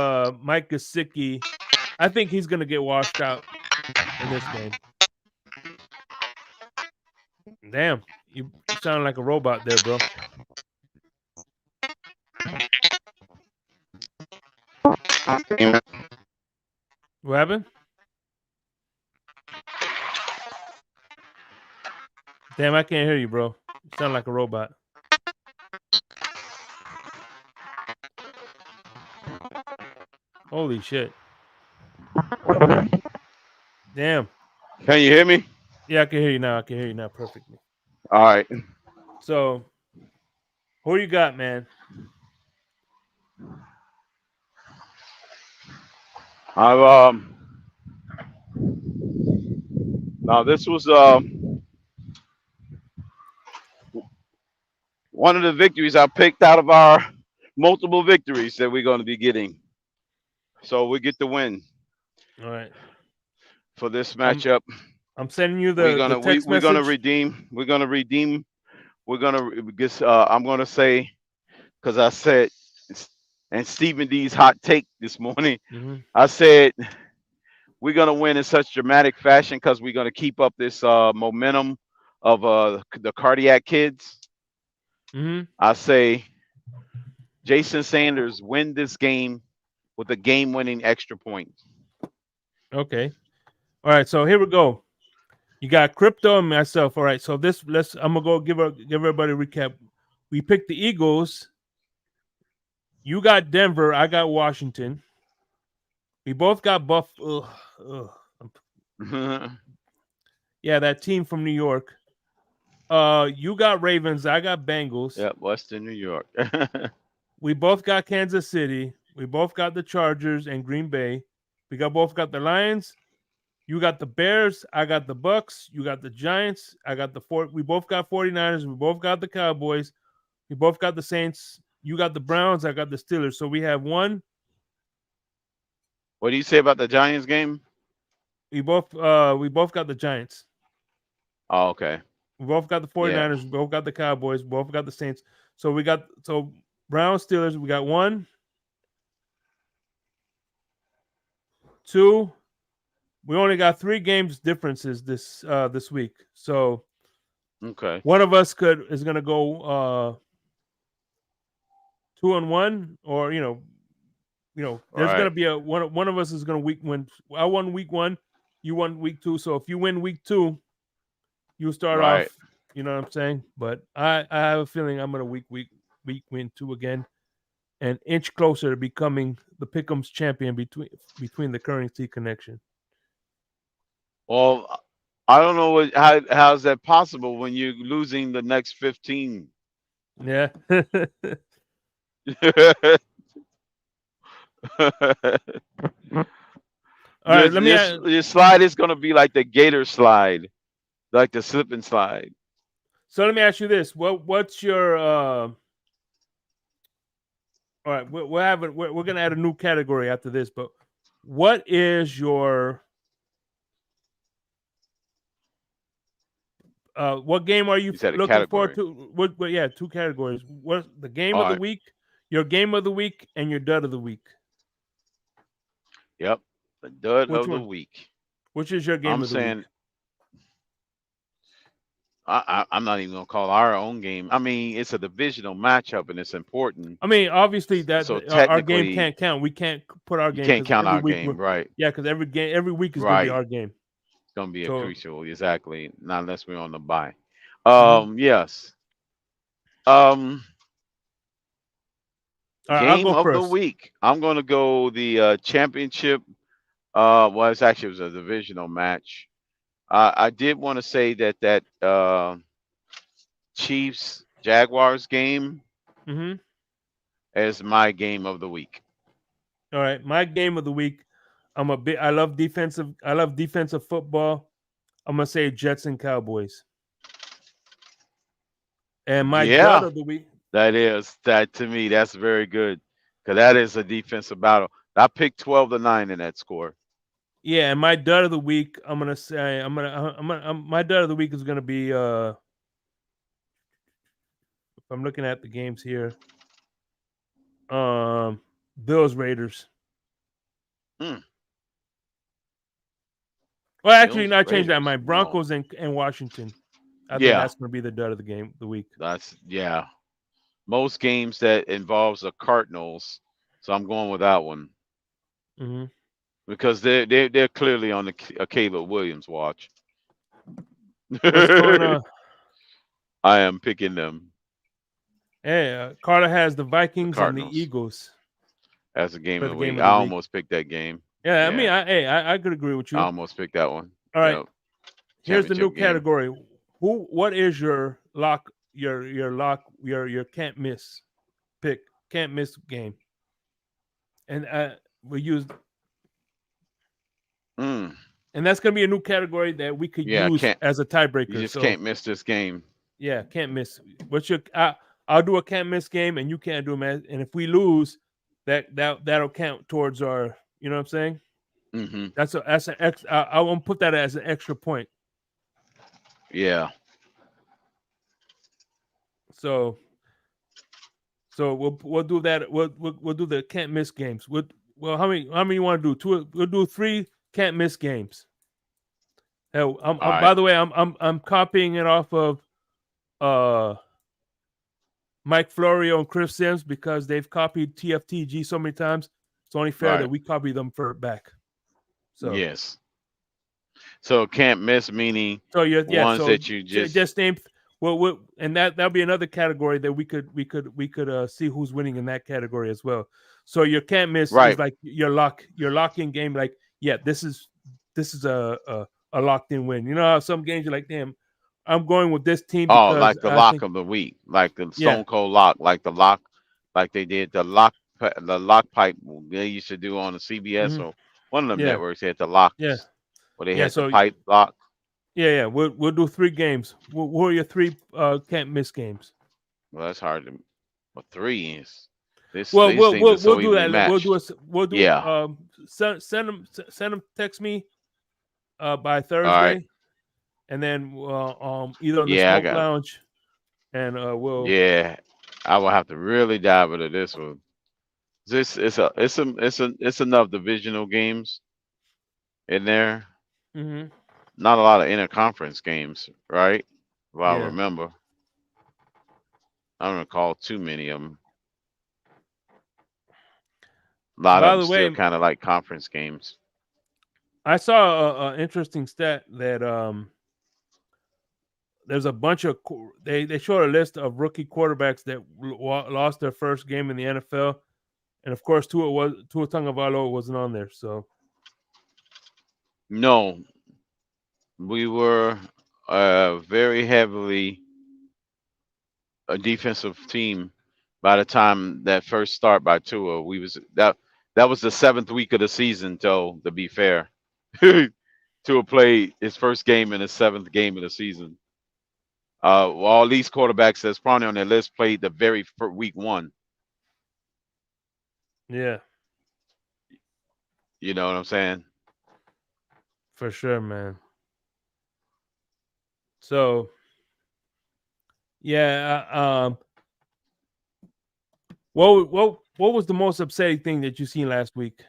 Mike Gesicki. I think he's going to get washed out in this game. Damn, you sound like a robot there, bro. What happened? Damn, I can't hear you, bro. You sound like a robot. Holy shit. Damn. Can you hear me? Yeah, I can hear you now. Perfectly. All right. So, who you got, man? Now this was one of the victories I picked out of our multiple victories that we're going to be getting. So we get the win. All right. For this matchup. I'm sending you the text message. We're gonna redeem. I'm gonna say, because I said, and Stephen D's hot take this morning. I said we're gonna win in such dramatic fashion because we're gonna keep up this momentum of the cardiac kids. I say Jason Sanders win this game with a game-winning extra point. Okay. All right, so here we go. You got Crypto and myself. All right, so I'm gonna go give everybody a recap. We picked the Eagles. You got Denver. I got Washington. We both got Buffalo. Yeah, that team from New York. You got Ravens. I got Bengals. Yep, Western New York. We both got Kansas City. We both got the Chargers and Green Bay. We both got the Lions. You got the Bears. I got the Bucks. You got the Giants. I got we both got 49ers. We both got the Cowboys. We both got the Saints. You got the Browns. I got the Steelers. So we have one. What do you say about the Giants game? We both got the Giants. Oh, okay. We both got the 49ers. We both got the Cowboys. We both got the Saints. So Browns, Steelers. We got 1, 2. We only got 3 games differences this week. So okay, one of us is gonna go 2-1, or there's gonna be one of us is gonna win. I won week 1, you won week 2. So if you win week 2, you start off. You know what I'm saying? But I have a feeling I'm gonna week win 2 again, and inch closer to becoming the Pick'em's champion between the Currency Connection. Well, I don't know how's that possible when you're losing the next 15. Yeah. All right, your slide is gonna be like the Gator slide, like the slip and slide. So let me ask you this: what's your all right? We're gonna add a new category after this, but what is your what game are you looking forward to? What? Yeah, 2 categories. What's the game of the week? Your game of the week and your dud of the week. Yep, the dud of the week. Which is your game of the week? I'm not even gonna call our own game. I mean, it's a divisional matchup and it's important. I mean, obviously that so our game can't count. We can't put our game. You can't count our game, right? Yeah, because every week is gonna be our game. It's gonna be crucial, exactly. Not unless we're on the bye. Yes. Game of the week. I'm gonna go the championship. Well, it was a divisional match. I did want to say that Chiefs Jaguars game is my game of the week. All right, my game of the week. I love defensive football. I'm gonna say Jets and Cowboys. And my dud of the week. That to me, that's very good because that is a defensive battle. I picked 12-9 in that score. Yeah, and my dud of the week, I'm gonna say my dud of the week is gonna be if I'm looking at the games here. Bills Raiders. Well, actually, I changed that. My Broncos and Washington. I think that's gonna be the dud of the week. Most games that involves the Cardinals, so I'm going with that one. Because they're clearly on a Caleb Williams watch. What's going on? I am picking them. Hey, Carter has the Vikings and the Eagles. That's a game of the week. I almost picked that game. Yeah, I mean, I could agree with you. I almost picked that one. All right. Yep. Here's the new category. What is your lock? Your can't miss pick? Can't miss game. And we used. And that's gonna be a new category that we could use as a tiebreaker. You just can't miss this game. Yeah, can't miss. What's your? I'll do a can't miss game, and you can't do them. And if we lose, that'll count towards our. You know what I'm saying? That's an extra. I won't put that as an extra point. Yeah. So we'll do that. We'll do the can't miss games. Well, how many you want to do? 2. We'll do 3 can't miss games. Hell, by the way, I'm copying it off of Mike Florio and Chris Sims because they've copied TFTG so many times. It's only fair that we copy them back. So yes. So can't miss meaning ones that you just named. Well, and that'll be another category that we could see who's winning in that category as well. So your can't miss is like your lock-in game. Like, this is a locked-in win. You know how some games you're like, damn, I'm going with this team. Because like the lock of the week, like the Stone Cold lock, like the lock, like they did the lock pipe they used to do on the CBS or one of them networks had the lock. Yeah, where they had the pipe lock. Yeah. We'll do 3 games. What are your 3 can't miss games? Well, that's hard to. But 3 is. We'll do that. We'll do. Send them. Text me. By Thursday, and then either on the Smoke Lounge, and we'll. Yeah, I will have to really dive into this one. It's enough divisional games in there. Not a lot of interconference games, right? If I remember. I don't recall too many of them. A lot of them still kind of like conference games. I saw an interesting stat that there's a bunch of they showed a list of rookie quarterbacks that lost their first game in the NFL, and of course Tua Tagovailoa wasn't on there. So no, we were very heavily a defensive team by the time that first start by Tua. That was the 7th week of the season, though, to be fair. Tua played his first game in his 7th game of the season. all these quarterbacks that's probably on their list played the very first week 1. Yeah. You know what I'm saying? For sure, man. So, yeah. What was the most upsetting thing that you seen last week?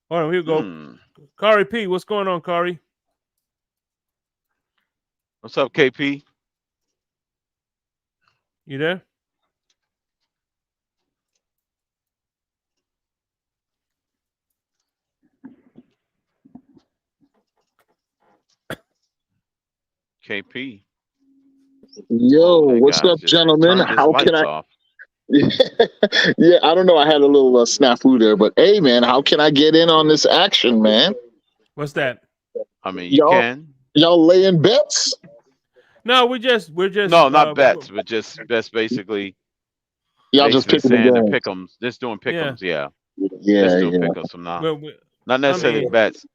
Hold on, here we go. Kari P, what's going on, Kari? What's up, KP? You there? KP. Yo, what's up, gentlemen? How can I? Yeah, I don't know. I had a little snafu there, but hey, man, how can I get in on this action, man? What's that? I mean, you can. Y'all laying bets? No, we're just no, not bets, but just basically. Y'all just picking saying the pick'ems. Just doing pick'ems, yeah. Just doing pick'ems from now. Not necessarily bets.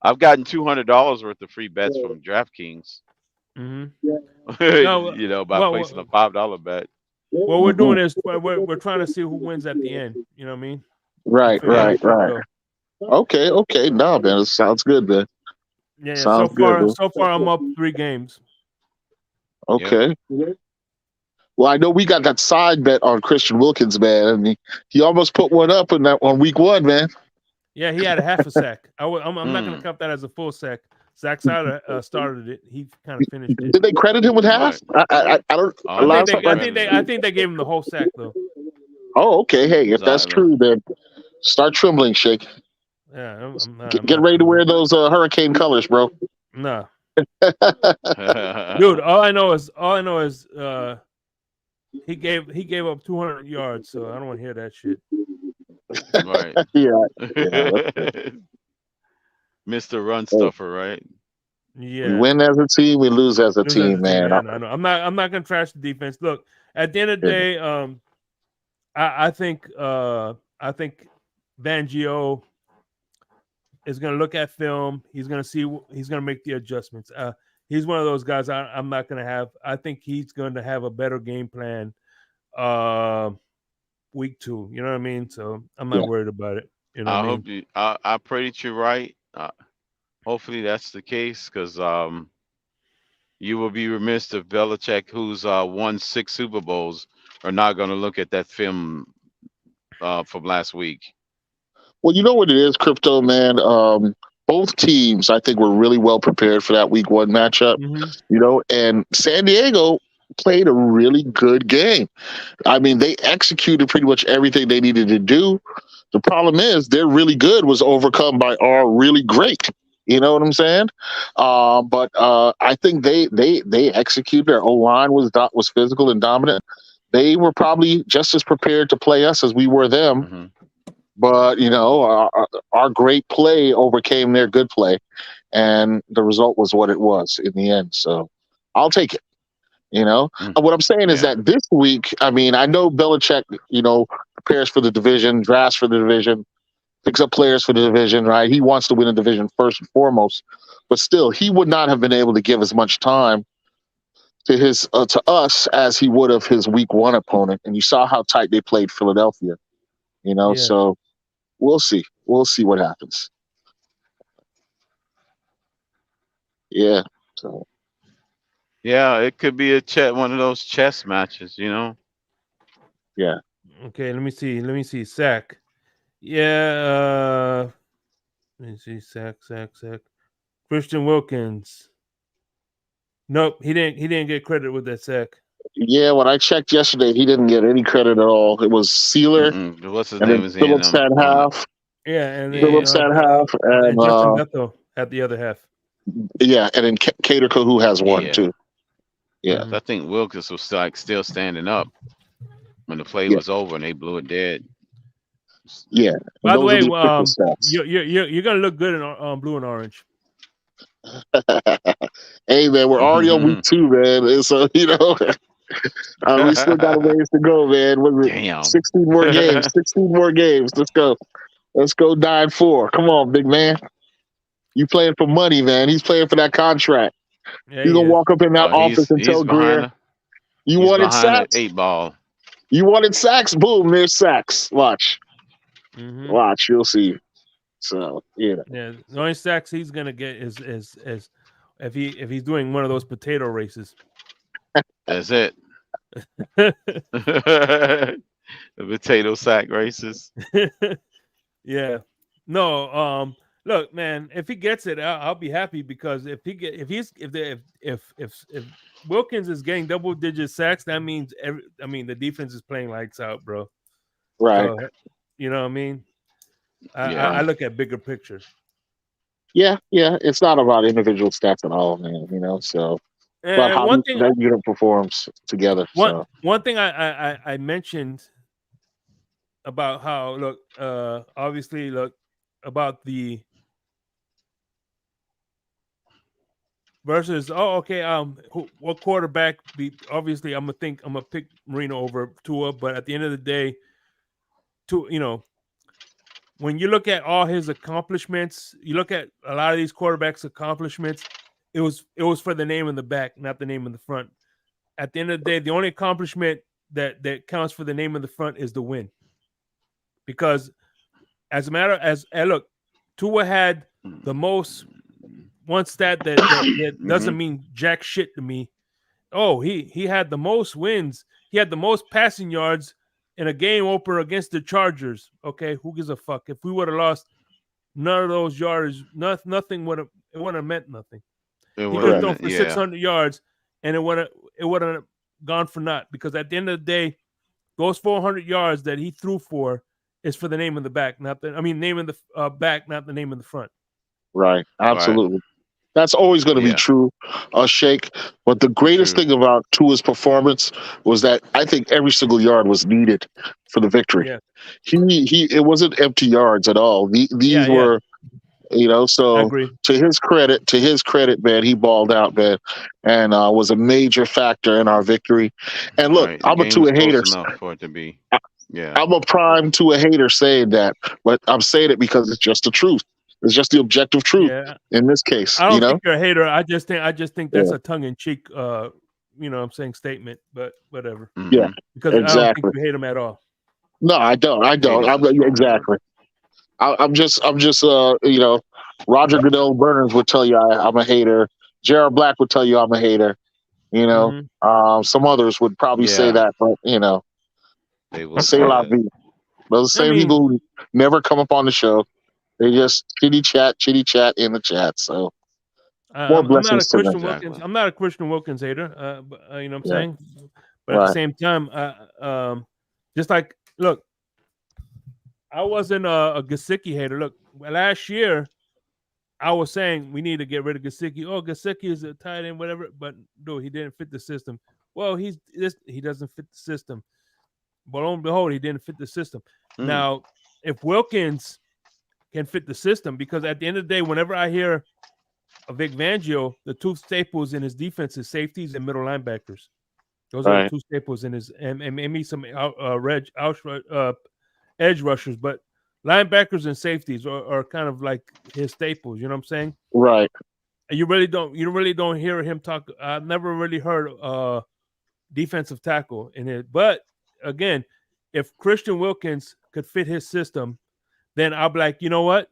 I've gotten $200 worth of free bets from DraftKings. No, you know, by placing a $5 bet. What we're doing is we're trying to see who wins at the end. You know what I mean? Right. Okay. No, man, it sounds good, man. Yeah. So far, I'm up 3 games. Okay. Yep. Well, I know we got that side bet on Christian Wilkins, man, and he almost put one up on week 1, man. Yeah, he had a half a sack. I'm not going to count that as a full sack. Zach Seiler started it. He kind of finished it. Did they credit him with half? I don't. I think they gave him the whole sack though. Oh, okay. Hey, if that's true, then start trembling, Shake. Yeah, get ready to wear those hurricane colors, bro. No, dude. All I know is he gave up 200 yards. So I don't want to hear that shit. Right. Yeah. Mr. Run Stuffer, right? Yeah. We win as a team, we lose as a team, man. I know. I'm not gonna trash the defense. Look, at the end of the day, I think Fangio is gonna look at film. He's gonna make the adjustments. He's one of those guys I'm not gonna have. I think he's going to have a better game plan week 2. You know what I mean? So I'm not worried about it. You know I pray that you're right. Hopefully that's the case, because you will be remiss if Belichick, who's won 6 Super Bowls, are not going to look at that film from last week. Well, you know what it is, Crypto, man. Both teams, I think, were really well prepared for that week 1 matchup. You know, and San Diego played a really good game. I mean, they executed pretty much everything they needed to do. The problem is their really good was overcome by our really great. You know what I'm saying? But I think they executed. Their O-line was physical and dominant. They were probably just as prepared to play us as we were them. But, you know, our great play overcame their good play. And the result was what it was in the end. So I'll take it. You know, what I'm saying is that this week, I mean, I know Belichick, you know, prepares for the division, drafts for the division, picks up players for the division, right? He wants to win a division first and foremost, but still, he would not have been able to give as much time to to us as he would of his week 1 opponent. And you saw how tight they played Philadelphia, you know. So we'll see what happens. Yeah. So. Yeah, it could be one of those chess matches, you know. Yeah. Okay, let me see. Sack. Yeah. Let me see. Sack. Christian Wilkins. Nope, he didn't get credit with that sack. Yeah, when I checked yesterday, he didn't get any credit at all. It was Sealer. What's his name? Phillips had half. Yeah, and Phillips had half, and Justin Bethel had the other half. Yeah, and then Caterco, who has one too. Yeah, I think Wilkins was still standing up when the play was over and they blew it dead. Yeah. By the way, you're gonna look good in blue and orange. Hey man, we're already on week 2, man. So you know, we still got a ways to go, man. What is it? 16 more games. 16 more games. Let's go 9-4. Come on, big man. You playing for money, man. He's playing for that contract. He's gonna walk up in that office and tell Greer, "You wanted sacks? 8-ball. You wanted sacks? Boom, there's sacks. Watch, watch, you'll see." So yeah, the only sacks he's gonna get is if he's doing one of those potato races. That's it. The potato sack races. Yeah. No. Look, man. If he gets it, I'll be happy because if Wilkins is getting double-digit sacks, that means the defense is playing lights out, bro. Right. So, you know what I mean? I look at bigger picture. Yeah. It's not about individual stats at all, man. You know, so about how that unit performs together. One thing I mentioned about how obviously about the versus what quarterback obviously I'm gonna pick Marino over Tua, but at the end of the day, when you look at all his accomplishments, you look at a lot of these quarterbacks' accomplishments, it was for the name in the back, not the name in the front. At the end of the day, the only accomplishment that counts for the name in the front is the win. Because look, Tua had the most one stat that doesn't mean jack shit to me. Oh, he had the most wins. He had the most passing yards in a game opener against the Chargers. Okay, who gives a fuck? If we would have lost none of those yards, nothing would have meant nothing. He could have thrown for 600 yards, and it would have gone for naught. Because at the end of the day, those 400 yards that he threw for is for the name in the back, name in the back, not the name in the front. Right, absolutely. Right. That's always going to be true, Shake. But the greatest thing about Tua's performance was that I think every single yard was needed for the victory. Yeah. It wasn't empty yards at all. These were, so to his credit, man, he balled out, man, and was a major factor in our victory. And look, I'm a Tua hater. For it to be. Yeah. I'm a prime Tua hater saying that, but I'm saying it because it's just the truth. It's just the objective truth in this case. I don't think you're a hater. I just think that's a tongue-in-cheek, I'm saying statement. But whatever. Yeah, because exactly. I don't think you hate him at all. No, I don't. Exactly. I'm just. Roger Goodell Burners would tell you I'm a hater. Gerald Black would tell you I'm a hater. Some others would probably say that, but they will say a lot. Those same people who never come up on the show. They just chitty chat in the chat. So I'm not a Christian Wilkins hater. But, you know what I'm saying? But at the same time, just like, look, I wasn't a Gesicki hater. Look, last year, I was saying we need to get rid of Gesicki. Oh, Gesicki is a tight end, whatever. But no, he didn't fit the system. Well, he doesn't fit the system. But lo and behold, he didn't fit the system. Now, if Wilkins can fit the system, because at the end of the day, whenever I hear of Vic Fangio, the two staples in his defense is safeties and middle linebackers. Those are the two staples in his, and maybe some edge rushers, but linebackers and safeties are kind of like his staples. You know what I'm saying? Right. And you really don't hear him talk. I've never really heard defensive tackle in it. But again, if Christian Wilkins could fit his system, then I'll be like, you know what?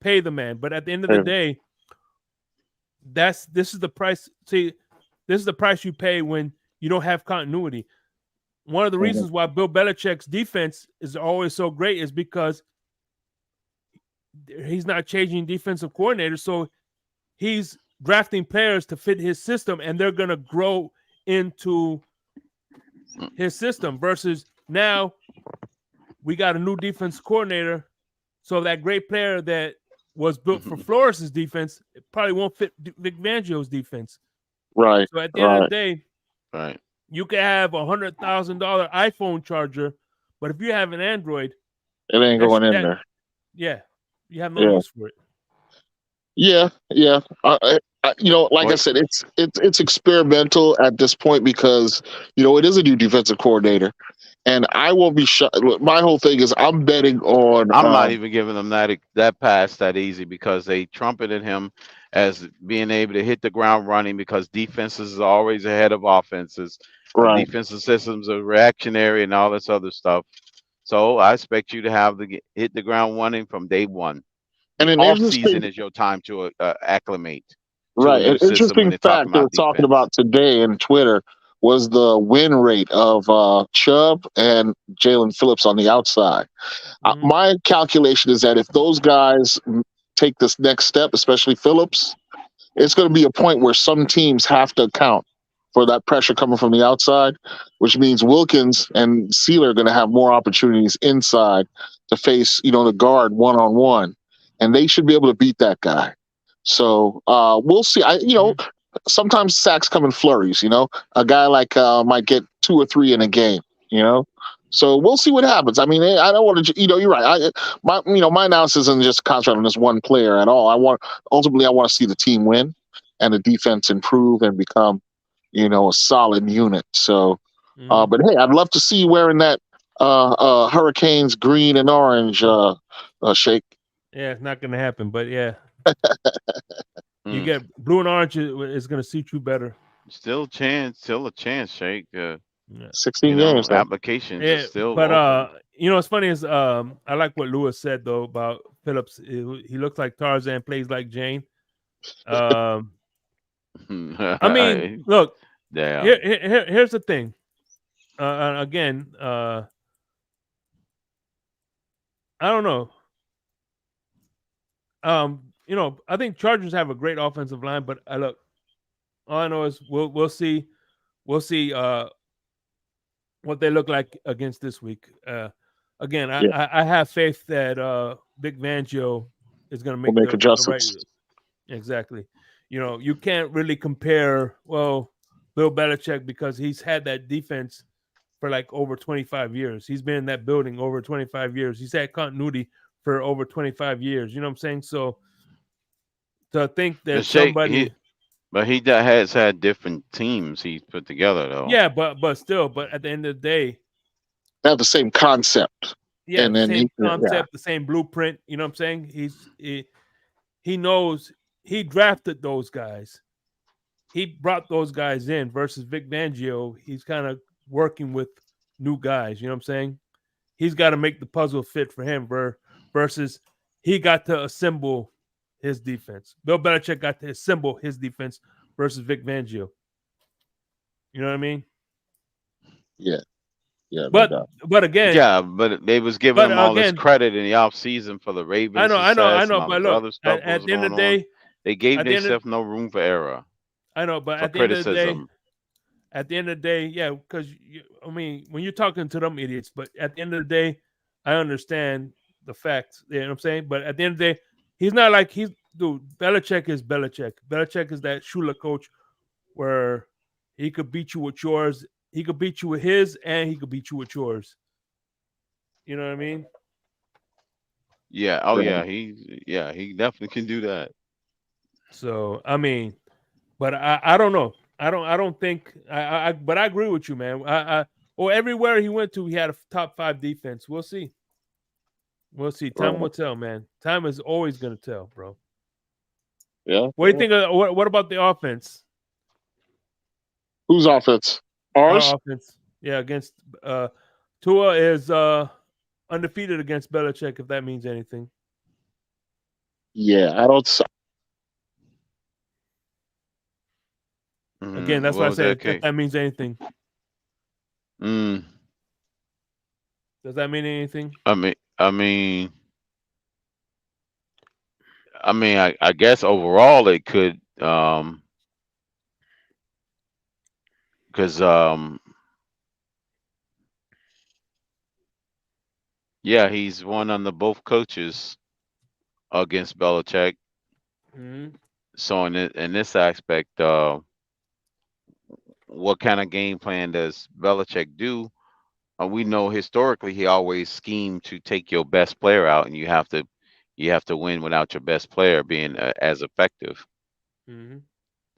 Pay the man. But at the end of the day, this is the price. See, this is the price you pay when you don't have continuity. One of the reasons why Bill Belichick's defense is always so great is because he's not changing defensive coordinators. So he's drafting players to fit his system, and they're going to grow into his system versus now we got a new defense coordinator. So that great player that was built for Flores' defense, it probably won't fit Vic Fangio's defense. Right. So at the end of the day, you can have $100,000 iPhone charger, but if you have an Android, it ain't going in there. Yeah. You have no use for it. Yeah. Like I said, it's experimental at this point because, it is a new defensive coordinator. And I won't be shot. My whole thing is I'm betting on. I'm not even giving them that pass that easy because they trumpeted him as being able to hit the ground running because defenses are always ahead of offenses. Right. Defensive systems are reactionary and all this other stuff. So I expect you to have to hit the ground running from day one. And The an off season interesting, is your time to acclimate to a right, new an system when interesting they're talking fact they were about talking defense. about today in Twitter was the win rate of Chubb and Jalen Phillips on the outside. My calculation is that if those guys take this next step, especially Phillips, it's going to be a point where some teams have to account for that pressure coming from the outside, which means Wilkins and Sealer are going to have more opportunities inside to face, the guard one-on-one, and they should be able to beat that guy. So we'll see. Sometimes sacks come in flurries. A guy like might get 2 or 3 in a game. So we'll see what happens. I mean, I don't want to. You're right. My analysis isn't just concentrate on this one player at all. I want to see the team win and the defense improve and become, a solid unit. So, but hey, I'd love to see you wearing that Hurricanes green and orange shake. Yeah, it's not going to happen, but yeah. You get blue and orange is going to suit you better. Still a chance, Shake. 16 games. Applications are still but open. What's funny is I like what Lewis said though about Phillips. He looks like Tarzan, plays like Jane. I mean, look, here's the thing. Again, I don't know. I think Chargers have a great offensive line, but look, all I know is we'll see what they look like against this week. Again, I have faith that Vic Fangio is going to make adjustments. The right. Exactly. You can't really compare Bill Belichick because he's had that defense for like over 25 years. He's been in that building over 25 years. He's had continuity for over 25 years. You know what I'm saying? So to think that somebody but he has had different teams he's put together though. Yeah, but still, at the end of the day, they have the same concept. Yeah, and the same concept, the same blueprint. You know what I'm saying? He knows he drafted those guys. He brought those guys in versus Vic Fangio. He's kind of working with new guys. You know what I'm saying? He's got to make the puzzle fit for him versus he got to assemble his defense. Bill Belichick got to assemble his defense versus Vic Fangio. You know what I mean? Yeah. Yeah, but again, but they was giving him all this credit in the offseason for the Ravens. I know. But look, other stuff at the end of the day, they gave themselves no room for error. I know, but at the end of the day, yeah, because when you're talking to them idiots, but at the end of the day, I understand the facts. You know what I'm saying? But at the end of the day, he's not like Belichick is Belichick. Belichick is that Shula coach where he could beat you with yours. He could beat you with his, and he could beat you with yours. You know what I mean? Yeah. Oh, yeah. He definitely can do that. So but I don't know. I don't think. But I agree with you, man. Everywhere he went to, he had a top 5 defense. We'll see. Time will tell, man. Time is always going to tell, bro. Yeah. What do you think? What about the offense? Whose offense? Ours? Our offense. Yeah, against Tua is undefeated against Belichick, if that means anything. Yeah, I don't. Again, that's why I said if that means anything. Does that mean anything? I guess overall it could, because he's won under both coaches against Belichick. So in this aspect, what kind of game plan does Belichick do? We know historically he always schemed to take your best player out, and you have to win without your best player being as effective.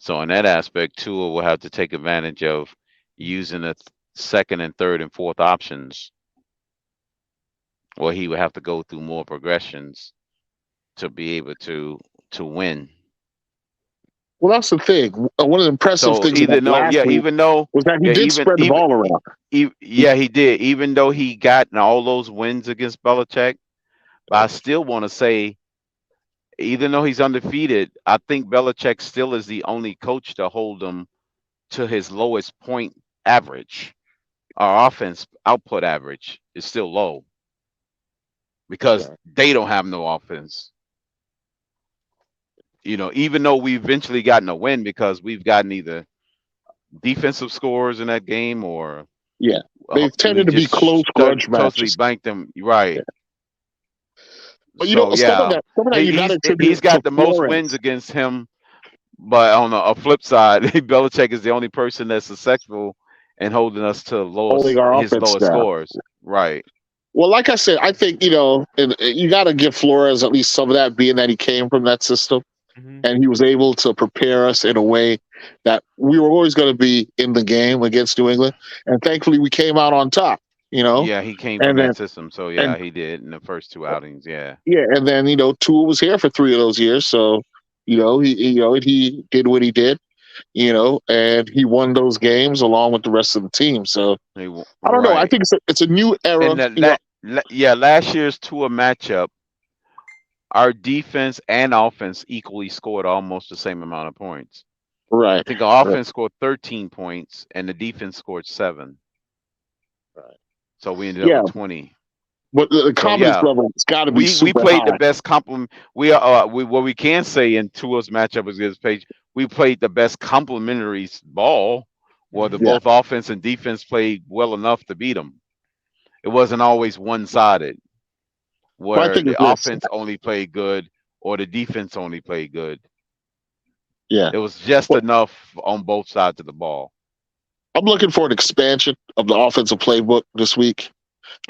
So in that aspect, Tua will have to take advantage of using the second and third and fourth options, or he would have to go through more progressions to be able to win. Well, that's the thing. One of the impressive things about last week was that he did spread the ball around. He did. Even though he got all those wins against Belichick, but I still want to say, even though he's undefeated, I think Belichick still is the only coach to hold him to his lowest point average. Our offense output average is still low because they don't have no offense. Even though we eventually gotten a win because we've gotten either defensive scores in that game or they've tended to be close grudge matches. Totally banked them right. Yeah. But some of that you got to attribute. He's got the most wins against him, but on a flip side, Belichick is the only person that's successful in holding us to his lowest scores. Right. Well, like I said, I think and you got to give Flores at least some of that, being that he came from that system. And he was able to prepare us in a way that we were always going to be in the game against New England. And thankfully, we came out on top, Yeah, he came from that system. So, he did in the first two outings. Yeah. Yeah. And then, Tua was here for 3 of those years. So, he did what he did, and he won those games along with the rest of the team. So, I don't know. I think it's a new era. Last year's Tua matchup, our defense and offense equally scored almost the same amount of points. Right. I think our offense scored 13 points and the defense scored 7. Right. So we ended up with 20. But the confidence level, it's got to be super We played high. the best complement. What we can say in Tua's matchup against Page, we played the best complementary ball, where both offense and defense played well enough to beat them. It wasn't always one-sided, where the offense only played good or the defense only played good. Yeah. It was just enough on both sides of the ball. I'm looking for an expansion of the offensive playbook this week.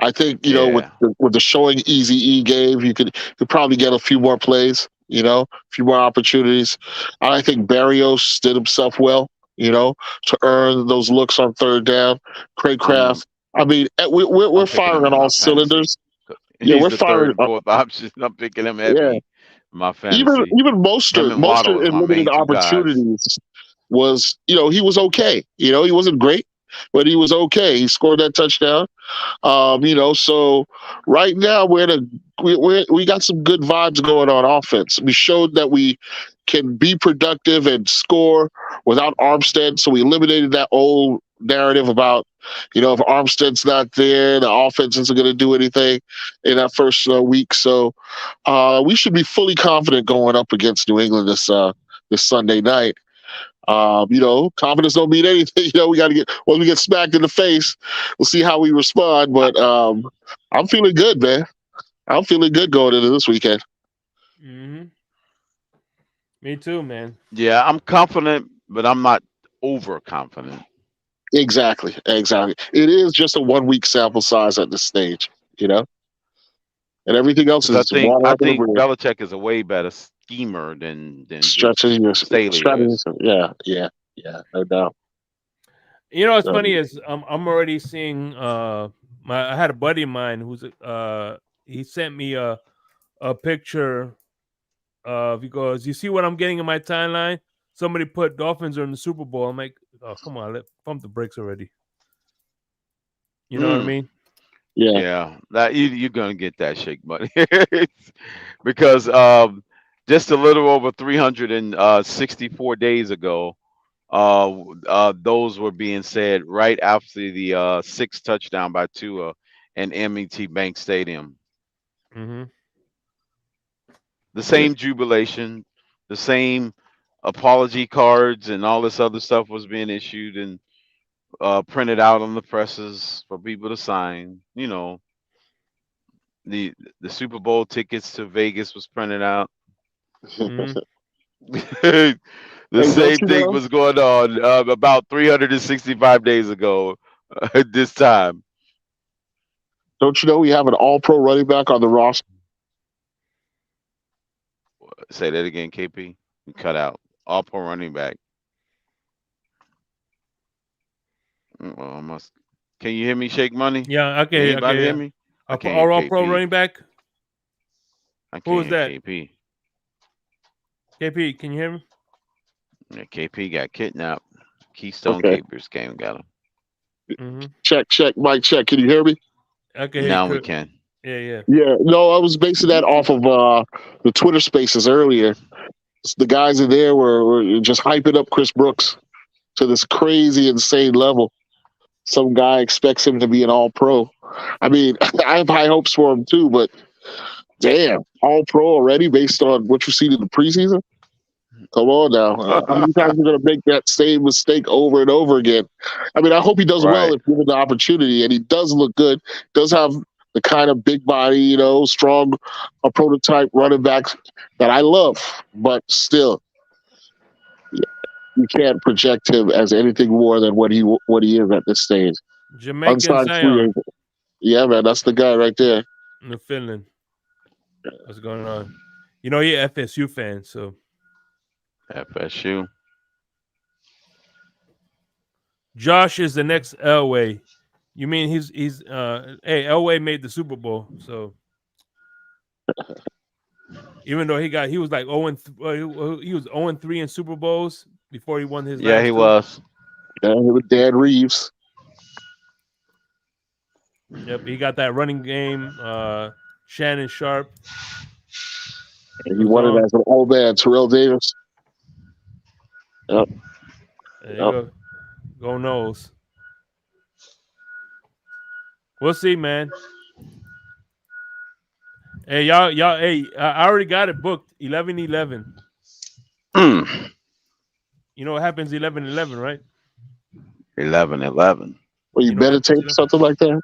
I think, with the showing Easy E gave, you could probably get a few more plays, a few more opportunities. I think Barrios did himself well, to earn those looks on third down. Craig Kraft. I mean, we're firing on all cylinders. He's we're firing. Fourth option. I'm picking him heavy. Yeah. My fantasy. Even Mostert in limited opportunities was, he was okay. He wasn't great, but he was okay. He scored that touchdown. So right now we got some good vibes going on offense. We showed that we can be productive and score without Armstead. So we eliminated that old narrative about, if Armstead's not there, the offense isn't going to do anything in that first week. So we should be fully confident going up against New England this Sunday night. Confidence don't mean anything. We got to once we get smacked in the face, we'll see how we respond. But I'm feeling good, man. I'm feeling good going into this weekend. Mm-hmm. Me too, man. Yeah, I'm confident, but I'm not overconfident. Exactly. It is just a 1-week sample size at this stage, and everything else is. I think Belichick is a way better schemer than stretching Staley. Yeah, no doubt. What's funny is I'm already seeing. I had a buddy of mine who's he sent me a picture of. He goes, "You see what I'm getting in my timeline? Somebody put Dolphins are in the Super Bowl." I'm like, "Oh, come on, pump the brakes already." You know what I mean? Yeah. That you're gonna get that shake money because just a little over 364 days ago, those were being said right after the 6th touchdown by Tua in M&T Bank Stadium. Mm-hmm. The same jubilation, the same apology cards, and all this other stuff was being issued and printed out on the presses for people to sign. The Super Bowl tickets to Vegas was printed out. Mm-hmm. The same thing was going on about 365 days ago this time. Don't you know we have an all-pro running back on the roster? Say that again, KP. You cut out. All-pro running back. Well, can you hear me, Shake Money? Yeah, okay. Anybody hear me? All-pro running back? I can't. Who was that? KP. KP, can you hear me? Yeah, KP got kidnapped. Keystone Capers came and got him. Check, Mike, check. Can you hear me? Okay. Now we can. Yeah. No, I was basing that off of the Twitter Spaces earlier. The guys in there were just hyping up Chris Brooks to this crazy, insane level. Some guy expects him to be an All-Pro. I mean, I have high hopes for him too, but damn, All-Pro already based on what you've seen in the preseason? Come on now. How many times are going to make that same mistake over and over again? I mean, I hope he does well if given the opportunity, and he does look good. Does have the kind of big body, strong, a prototype running back that I love, but still, you can't project him as anything more than what he is at this stage. Jamaican Zion. Yeah, man, that's the guy right there. In the Finland. What's going on? You're an FSU fan, so. FSU. Josh is the next Elway. You mean he's Elway made the Super Bowl, so even though he was like 0-3, he was 0-3 in Super Bowls before he won his last he was. Yeah, with Dan Reeves. Yep, he got that running game, Shannon Sharp. And he won it as an old man, Terrell Davis. Yep. There you go. Go Knowles. We'll see, man. Hey, y'all. Hey, I already got it booked. 11-11. You know what happens 11-11, right? 11-11. Well, you meditate something like that?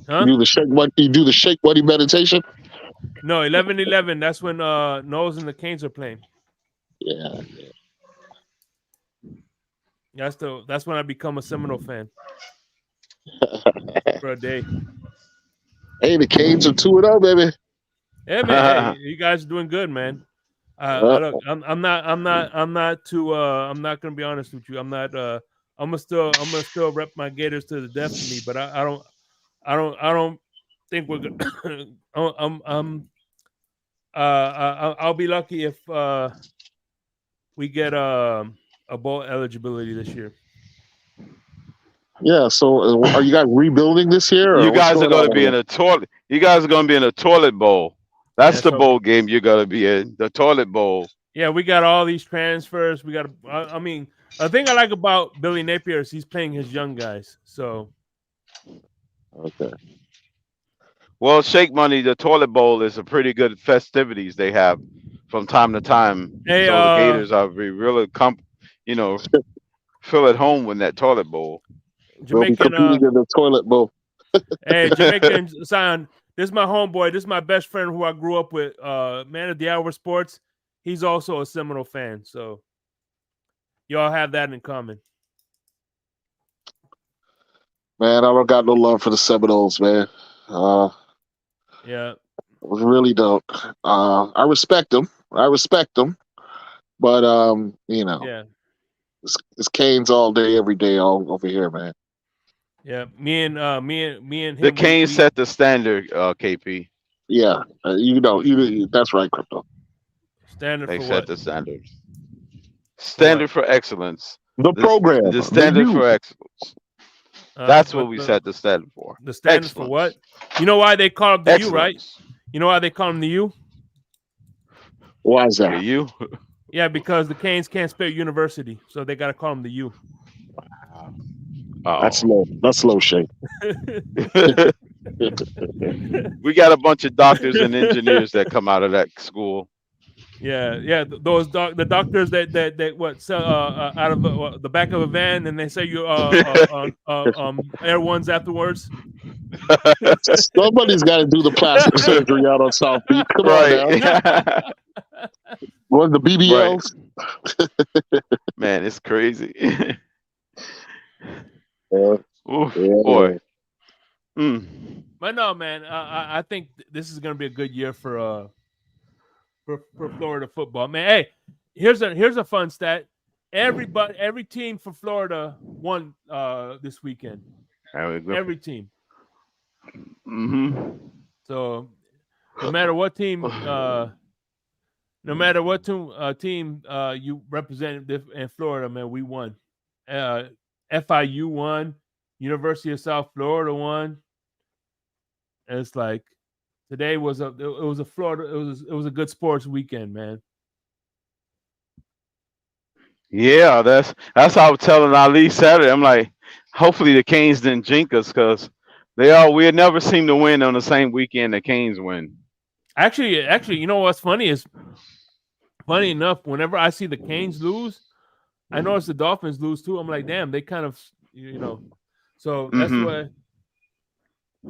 Huh? You do the shake buddy meditation? No, 11-11. That's when Knowles and the Canes are playing. Yeah. That's when I become a Seminole fan. For a day. Hey, the Canes are 2-0, baby. Yeah, man. Hey, you guys are doing good, man. Look, I'm not gonna be honest with you. I'm gonna still rep my Gators to the death of me, but I don't think we're good. I'll be lucky if we get a bowl eligibility this year. Yeah, so are you guys rebuilding this year? Or you guys are going to be in a toilet. You guys are going to be in a toilet bowl. That's the bowl game you're going to be in, the toilet bowl. Yeah, we got all these transfers. We got. I mean, the thing I like about Billy Napier is he's playing his young guys. So. Okay. Well, Shake Money, the toilet bowl is a pretty good festivities they have from time to time. Hey, so the Gators are really feel at home with that toilet bowl. Jamaican, competing in the toilet bowl. Hey, Jamaican Zion. This is my homeboy. This is my best friend who I grew up with. Man of the Hour Sports. He's also a Seminole fan. So y'all have that in common. Man, I don't got no love for the Seminoles, man. Yeah. Really don't. I respect them. But yeah. It's Canes all day, every day, all over here, man. Yeah, me and him. The Canes set the standard, KP. Yeah, that's right, Crypto. Standard. They for set what? the standards. Standard for excellence. The program. The standard for excellence. That's what we set the standard for. The standard excellence. For what? You know why they call them the excellence. U, right? You know why they call them the U? Why is that? The U? Yeah, because the Canes can't spell university, so they got to call them the U. Oh. That's low. That's low, Shane. We got a bunch of doctors and engineers that come out of that school. Yeah. Those the doctors that out of the back of a van, and they say you air ones afterwards. Somebody's got to do the plastic surgery out on South Beach. Come on now. What the BBLs? Right. Man, it's crazy. Oof, boy. But no, man, I think this is going to be a good year for Florida football. Man, hey, here's a fun stat. Every team for Florida won this weekend. Every team. Mm-hmm. So no matter what team No matter what team you represent in Florida, man, we won. FIU won. University of South Florida won. And it's like today was a Florida. It was a good sports weekend, man. Yeah, that's how I was telling Ali Saturday. I'm like, hopefully the Canes didn't jinx us because we never seem to win on the same weekend the Canes win. Actually, you know what's funny is, funny enough, whenever I see the Canes lose, I notice the Dolphins lose too. I'm like, damn, they kind of, So that's why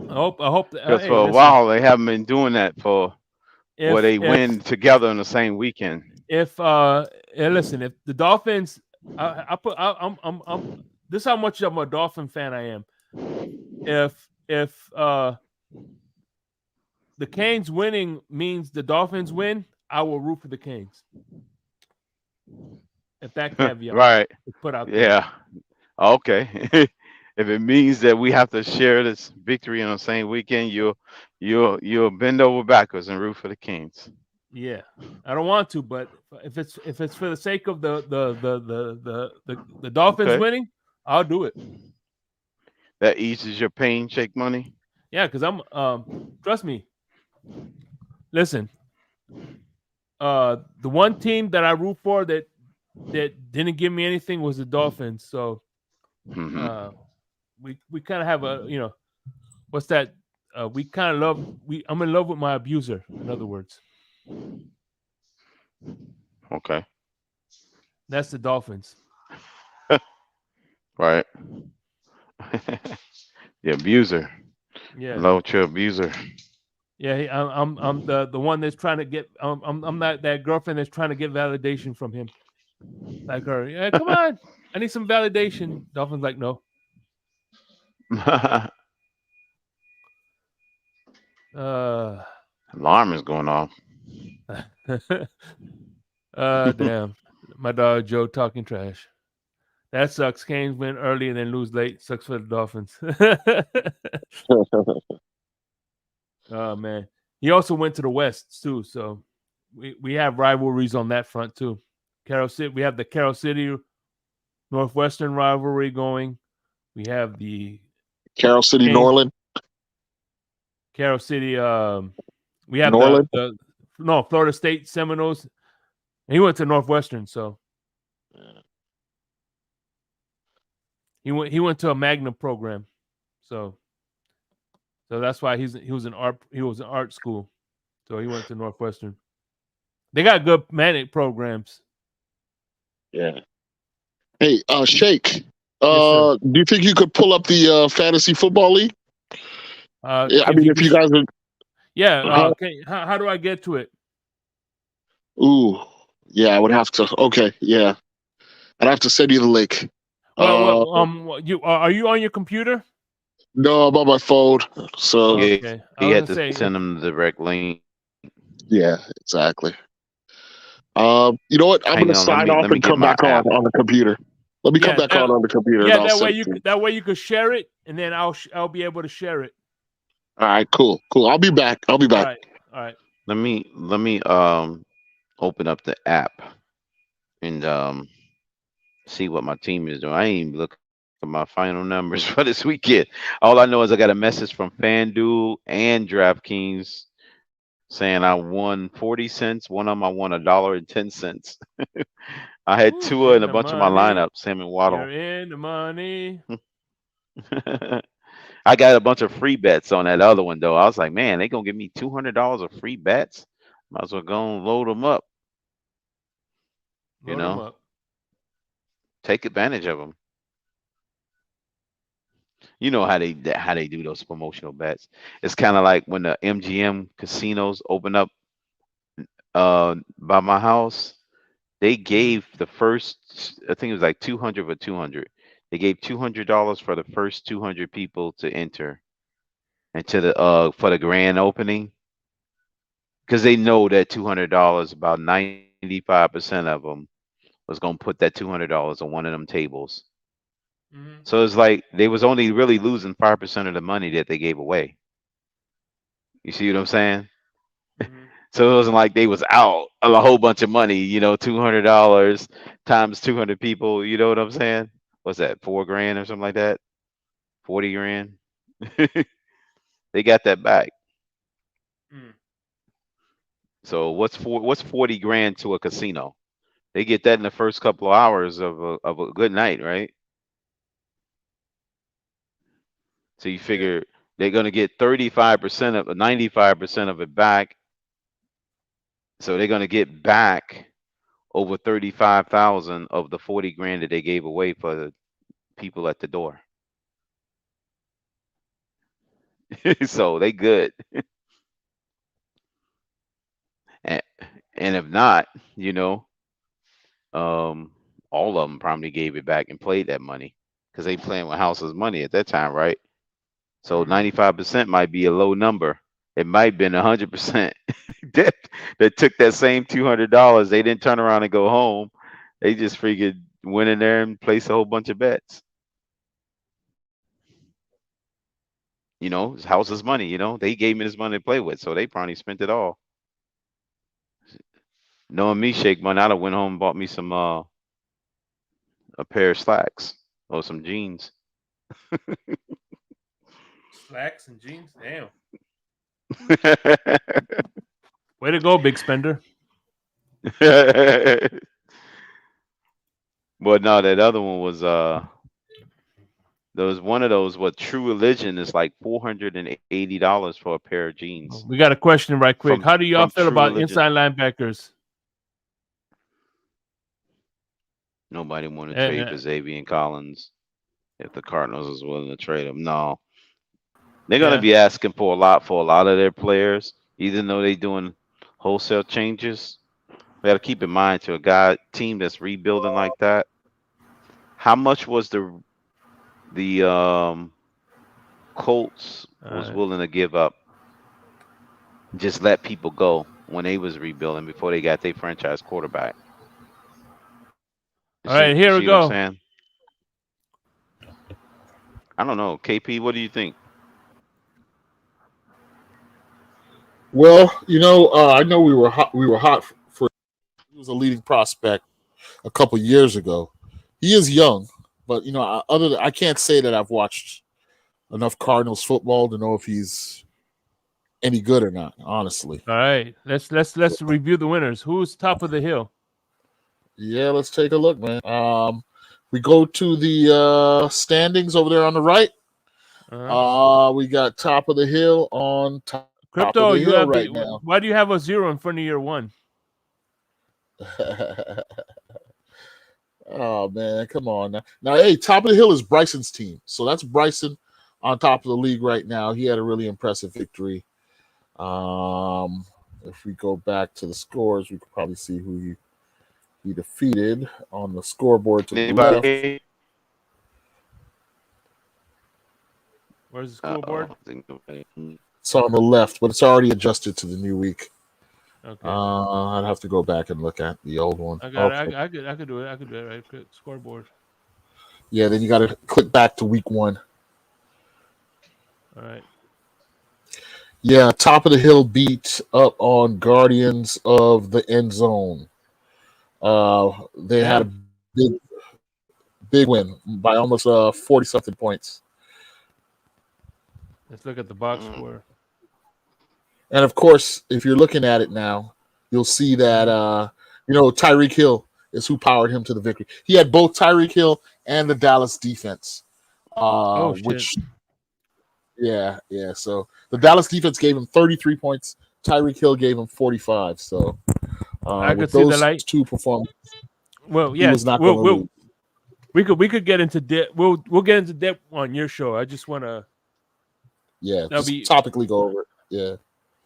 I hope. Because for a while they haven't been doing that where they win together on the same weekend. Listen, if the Dolphins, I'm this is how much of a Dolphin fan I am. If the Canes winning means the Dolphins win, I will root for the Canes. If that caveat right is put out there. Yeah. Okay. If it means that we have to share this victory on the same weekend, you'll bend over backwards and root for the Canes. Yeah, I don't want to, but if it's for the sake of the Dolphins winning, I'll do it. That eases your pain, Shake Money. Yeah, because I'm trust me. Listen, the one team that I root for that didn't give me anything was the Dolphins. So we kind of have a what's that? We kind of love. I'm in love with my abuser. In other words. Okay. That's the Dolphins. Right. The abuser. Yeah. Love your abuser. Yeah, I'm the one that's trying to get. I'm not that girlfriend that's trying to get validation from him. Like her. Yeah, come on. I need some validation. Dolphins like no. Alarm is going off. Damn. My dog Joe talking trash. That sucks. Canes win early and then lose late. Sucks for the Dolphins. Oh man. He also went to the West too, so we have rivalries on that front too. Carol City, we have the Carol City Northwestern rivalry going. We have the Carol City Norland. Carol City. We have Norland? the Florida State Seminoles. He went to Northwestern, so he went to a Magna program, so that's why he was in art school, so he went to Northwestern. They got good manic programs. Yeah. Hey, Shake. Do you think you could pull up the fantasy football league? I mean, if you guys are. Yeah. Okay. How do I get to it? Ooh. Yeah, I would have to. Okay. Yeah. I'd have to send you the link. You are you on your computer? No, I'm on my phone. So okay. He had to send him the direct link. Yeah, exactly. You know what? I'm going to sign off and come back on the computer. Let me come back on the computer. Yeah, that way you could share it, and then I'll be able to share it. All right, cool. I'll be back. All right. Let me open up the app and see what my team is doing. I ain't even look at my final numbers for this weekend. All I know is I got a message from FanDuel and DraftKings saying I won 40 cents. One of them I won $1.10. I had Tua in a bunch of my lineups, Sam and Waddle. You're in the money. I got a bunch of free bets on that other one though. I was like, man, they gonna give me $200 of free bets. Might as well go and load them up. Take advantage of them. You know how they do those promotional bets. It's kind of like when the MGM casinos open up by my house. They gave the first, I think it was like 200 for 200. They gave $200 for the first 200 people to enter into the for the grand opening, because they know that $200, about 95% of them was gonna put that $200 on one of them tables. So it's like they was only really losing 5% of the money that they gave away. You see what I'm saying? So it wasn't like they was out a whole bunch of money, $200 times 200 people. You know what I'm saying? What's that? $4,000 or something like that? 40 grand. They got that back. So what's 40 grand to a casino? They get that in the first couple of hours of a good night, right? So you figure they're gonna get 35% of 95% of it back. So they're gonna get back over 35,000 of the 40 grand that they gave away for the people at the door. So they good. And if not, all of them probably gave it back and played that money because they playing with house's money at that time, right? So 95% might be a low number. It might have been 100% that took that same $200. They didn't turn around and go home. They just figured went in there and placed a whole bunch of bets. His house's money. They gave me his money to play with, so they probably spent it all. Knowing me, Shake Money, I'd have went home and bought me some a pair of slacks or some jeans. Slacks and jeans? Damn. Way to go, big spender. But no, that other one was there was one of those. What True Religion is like $480 for a pair of jeans. We got a question right quick. How do y'all feel about inside linebackers? Nobody want to trade for Xavier Collins if the Cardinals is willing to trade him. No, they're gonna be asking for a lot of their players, even though they're doing wholesale changes. We got to keep in mind to a team that's rebuilding like that. How much was the Colts was willing to give up? Just let people go when they was rebuilding before they got their franchise quarterback. All right, here we go. I don't know, KP. What do you think? Well, I know we were hot for. He was a leading prospect a couple years ago. He is young, but I can't say that I've watched enough Cardinals football to know if he's any good or not. Honestly. All right, let's review the winners. Who's top of the hill? Yeah, let's take a look, man. We go to the standings over there on the right. We got top of the hill on top. Crypto, you have right now. Why do you have a 0 in front of your 1? Oh man, come on now. Now, hey, top of the hill is Bryson's team, so that's Bryson on top of the league right now. He had a really impressive victory. If we go back to the scores, we could probably see who he defeated on the scoreboard to the left. Where's the scoreboard? It's on the left, but it's already adjusted to the new week. Okay. I'd have to go back and look at the old one. I could do it. I could do it right quick. Scoreboard. Yeah, then you got to click back to week 1. All right. Yeah, top of the hill beat up on Guardians of the End Zone. They had a big win by almost 40-something points. Let's look at the box score. And of course, if you're looking at it now, you'll see that Tyreek Hill is who powered him to the victory. He had both Tyreek Hill and the Dallas defense. Which yeah. So the Dallas defense gave him 33 points. Tyreek Hill gave him 45. So I could see the light. Two performances. Well, yeah, we could get into depth. We'll get into depth on your show. I just want to. Yeah, just topically go over it. Yeah.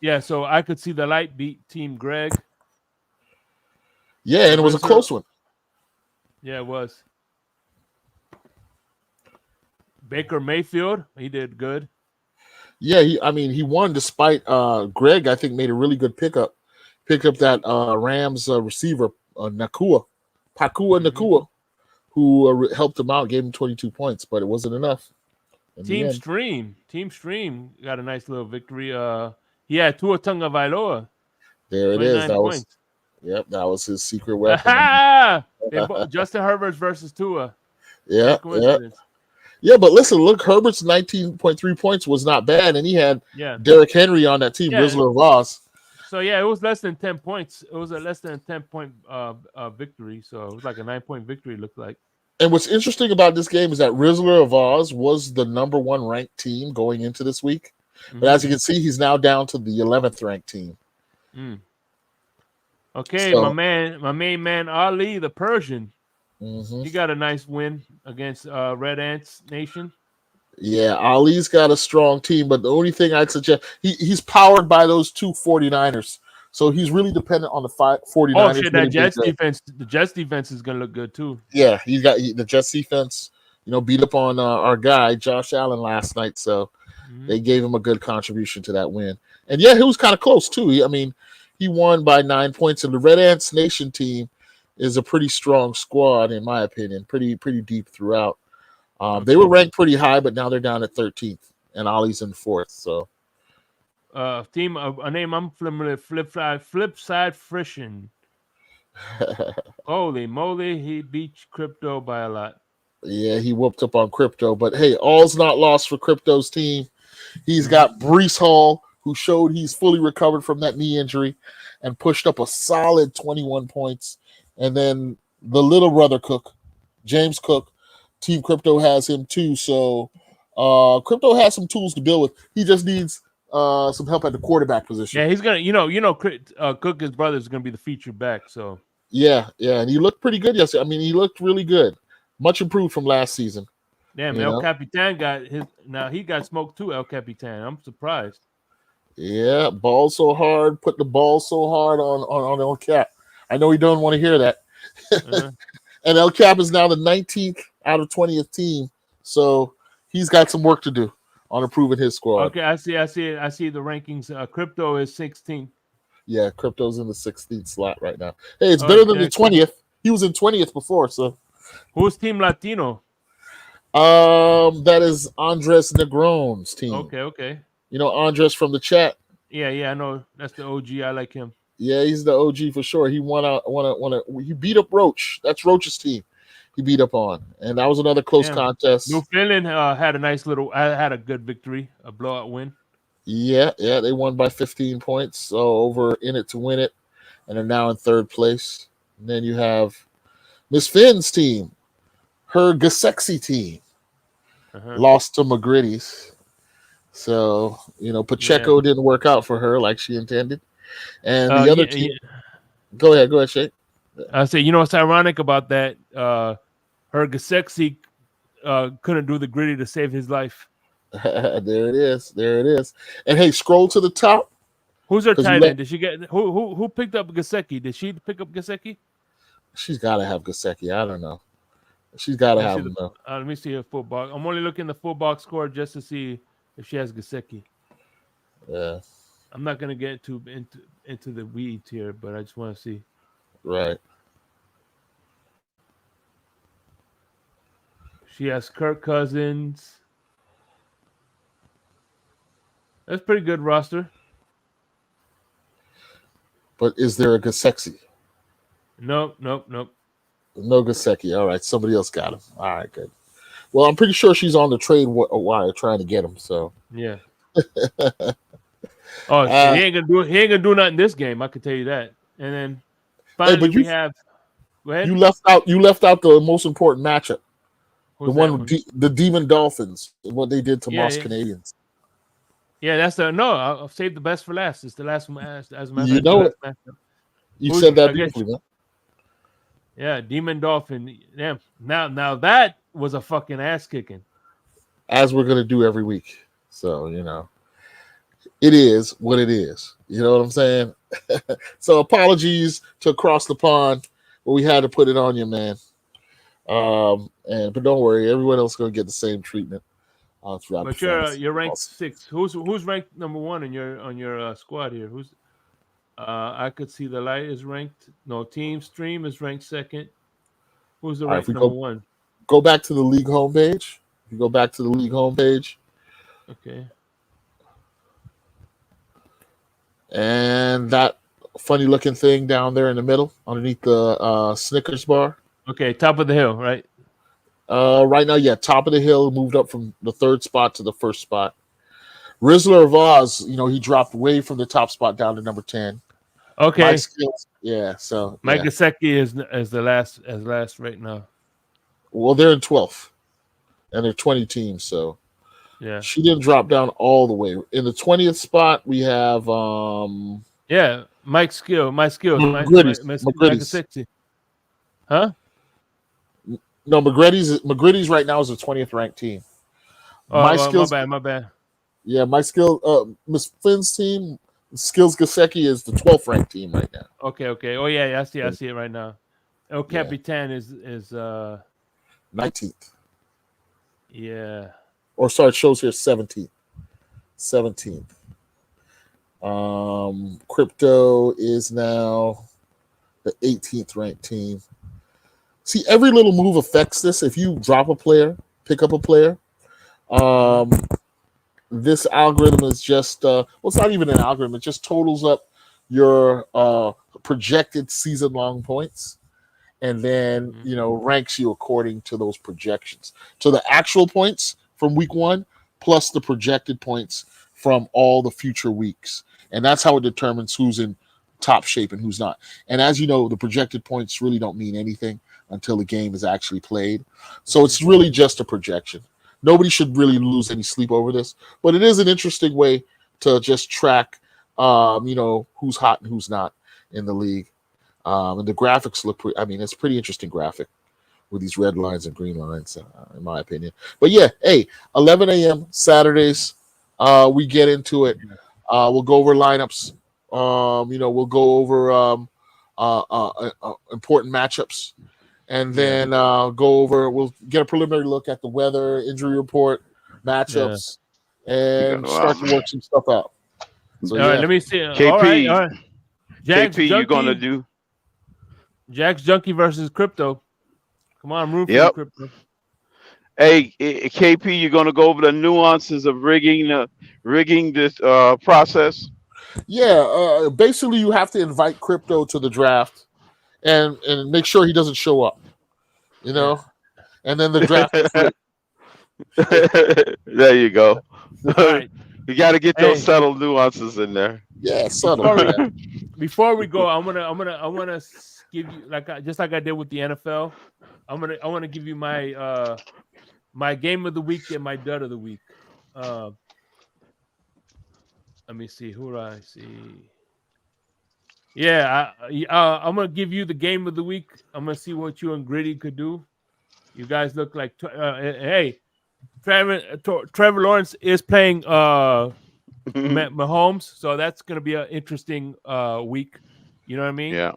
Yeah, so I could see the light beat Team Greg. Yeah, and it was a close one. Yeah, it was. Baker Mayfield, he did good. Yeah, he won despite Greg, I think, made a really good pickup. Picked up that Rams receiver, Pakua Nakua, who helped him out, gave him 22 points, but it wasn't enough. Team Stream got a nice little victory. He had Tua Tagovailoa. There it is. That was, yep, that was his secret weapon. Justin Herbert's versus Tua. Yeah, yeah. But listen, look, Herbert's 19.3 points was not bad, and he had Derrick Henry on that team, Rizzler of Oz. So yeah, it was less than 10 points. It was a less than 10-point victory. So it was like a 9-point victory. It looked like. And what's interesting about this game is that Rizzler of Oz was the number 1 ranked team going into this week, but as you can see, he's now down to the 11th ranked team. Okay, so, my main man Ali, the Persian, he got a nice win against Red Ants Nation. Yeah, Ali's got a strong team, but the only thing I'd suggest, he's powered by those 2 49ers. So he's really dependent on the 49ers. Oh, shit, that Jets defense. The Jets defense is going to look good, too. Yeah, he's got the Jets defense, beat up on our guy, Josh Allen, last night. So they gave him a good contribution to that win. And, yeah, he was kind of close, too. He won by 9 points. And the Red Ants Nation team is a pretty strong squad, in my opinion, pretty deep throughout. They were ranked pretty high, but now they're down at 13th, and Ollie's in 4th. So, team a name I'm familiar. Flipside Frishin. Holy moly, he beat Crypto by a lot. Yeah, he whooped up on Crypto, but hey, all's not lost for Crypto's team. He's got Breece Hall, who showed he's fully recovered from that knee injury, and pushed up a solid 21 points. And then the little brother Cook, James Cook. Team Crypto has him too, so Crypto has some tools to build with. He just needs some help at the quarterback position. Yeah, he's gonna, Cook, his brother, is gonna be the featured back. So yeah, and he looked pretty good yesterday. He looked really good, much improved from last season. Damn, El Capitan he got smoked too. El Capitan, I'm surprised. Yeah, ball so hard, put the ball so hard on El Cap. I know he don't want to hear that. And El Cap is now the 19th out of 20th team, so he's got some work to do on improving his squad. Okay, I see the rankings. Crypto is 16th. Yeah, Crypto's in the 16th slot right now. Hey, it's better than the 20th. He was in 20th before, so. Who's Team Latino? That is Andres Negron's team. Okay. Andres from the chat. Yeah, I know. That's the OG. I like him. Yeah, he's the OG for sure. He he beat up Roach. That's Roach's team. He beat up on, and that was another close contest. New Finland had a good victory, a blowout win. Yeah, they won by 15 points, so over in it to win it, and are now in 3rd place. And then you have Miss Finn's team, her Gasexy team, lost to McGritty's. So Pacheco didn't work out for her like she intended, and the other team. Yeah. Go ahead, Shay. I say, what's ironic about that? Her Gasexy couldn't do the gritty to save his life. There it is. And hey, scroll to the top. Who's her tight end? Did she get who picked up Gasecki? Did she pick up Gasecki? She's got to have Gasecki. I don't know. She's got to have him though. Let me see her full box. I'm only looking the full box score just to see if she has Gasecki. Yeah. I'm not gonna get into the weeds here, but I just want to see. Right. She has Kirk Cousins. That's pretty good roster. But is there a Gasecki? Nope. No Gasecki. All right, somebody else got him. All right, good. Well, I'm pretty sure she's on the trade wire trying to get him. So yeah. Oh, he ain't gonna do nothing this game. I can tell you that. And then finally we have. Go ahead. You left out the most important matchup. The Demon Dolphins. What they did to Moss Canadians. Yeah, I'll save the best for last. It's the last one. As a matter you know it. You said that beautifully, man. Yeah, Demon Dolphin. Yeah. Now that was a fucking ass kicking. As we're gonna do every week. So it is what it is. You know what I'm saying? So apologies to Across the Pond, but we had to put it on you, man. But don't worry, everyone else is gonna get the same treatment. But you're ranked 6. Who's ranked number 1 on your squad here? Who's I could see the light is ranked. No, Team Stream is ranked 2nd. Who's the ranked number 1? Go back to the league homepage. You go back to the league homepage. Okay. And that funny looking thing down there in the middle, underneath the Snickers bar. Okay, top of the hill, right? Right now, yeah, top of the hill, moved up from the 3rd spot to the 1st spot. Rizzler of Oz, he dropped way from the top spot down to number 10. Okay. Mike Skills, yeah. So Mike Gesicki is the last right now. Well, they're in 12th, and they're 20 teams, so yeah, she didn't drop down all the way. In the 20th spot, we have Mike Skills, Mike Gesicki. Huh? No, McGritty's right now is the 20th ranked team. My bad. Yeah, Miss Finn's team, Skills Gesicki is the 12th ranked team right now. Okay. Oh yeah, I see it right now. El Capitan is 19th. Yeah. Or sorry, it shows here 17th. Crypto is now the 18th ranked team. See, every little move affects this. If you drop a player, pick up a player, this algorithm is just it's not even an algorithm. It just totals up your projected season-long points, and then ranks you according to those projections. So the actual points from week 1 plus the projected points from all the future weeks, and that's how it determines who's in top shape and who's not. And as you know, the projected points really don't mean anything until the game is actually played. So it's really just a projection. Nobody should really lose any sleep over this, but it is an interesting way to just track, who's hot and who's not in the league. And the graphics look it's a pretty interesting graphic with these red lines and green lines, in my opinion. But yeah, 11 a.m. Saturdays, we get into it. We'll go over lineups. We'll go over important matchups. And then we'll get a preliminary look at the weather, injury report, matchups, and start to work some stuff out. So, all right, let me see. KP, all right. Jack's KP, Junkie, you're going to do? Jack's Junkie versus Crypto. Come on, root for you, Crypto. Hey, KP, you're going to go over the nuances of rigging this process? Yeah, basically you have to invite Crypto to the draft. And make sure he doesn't show up, and then the draft is free. There you go. Right. You got to get those subtle nuances in there. Yeah, subtle. Before we go, I wanna give you just like I did with the NFL. I wanna give you my my game of the week and my dud of the week. Let me see. Who do I see? Yeah, I'm gonna give you the game of the week. I'm gonna see what you and Gritty could do. You guys look like hey, Trevor Lawrence is playing Mahomes, so that's gonna be an interesting week. You know what I mean? Yeah.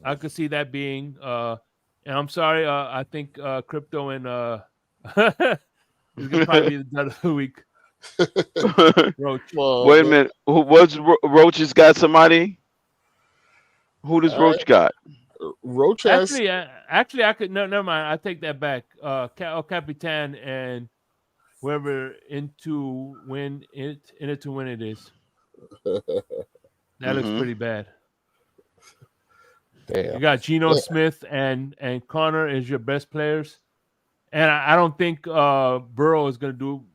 I could see that being. And I'm sorry, I think Crypto and is gonna probably be the dud of the week. Roach. Wait a minute. Roach has got somebody? Who does Roach got? Roach has... Actually, I could never mind. I take that back. El Capitan and whoever in it to win it is. That looks pretty bad. Damn. You got Geno Smith and Connor as your best players, and I don't think Burrow is going to do.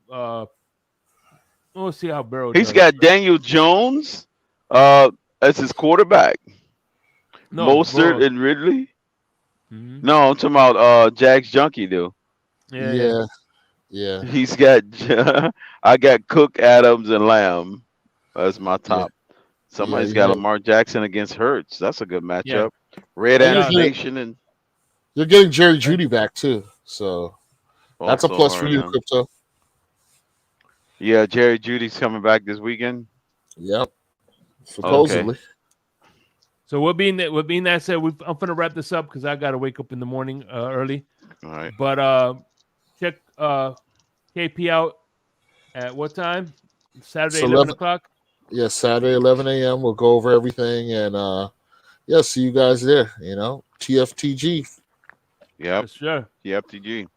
We'll see how Burrow. He's got Daniel Jones as his quarterback. No, Mostert Burrow. and Ridley. Mm-hmm. No, I'm talking about Jack's Junkie, dude. Yeah. He's got. I got Cook, Adams, and Lamb as my top. Somebody's got Lamar Jackson against Hurts. That's a good matchup. Yeah. Red Ant Nation and you're getting Jerry Jeudy back too, so that's a plus for you, Crypto. Yeah, Jerry Judy's coming back this weekend. Yep, supposedly. Okay. So with being that said, I'm gonna wrap this up because I gotta wake up in the morning early. All right. But check KP out at what time? Saturday, 11 o'clock. Yeah, Saturday, 11 a.m. We'll go over everything and see you guys there. TFTG. Yep. Sure. TFTG.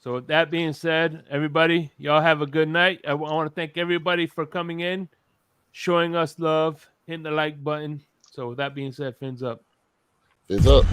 So with that being said, everybody, y'all have a good night. I want to thank everybody for coming in, showing us love, hitting the like button, So with that being said, fins up. Fins up.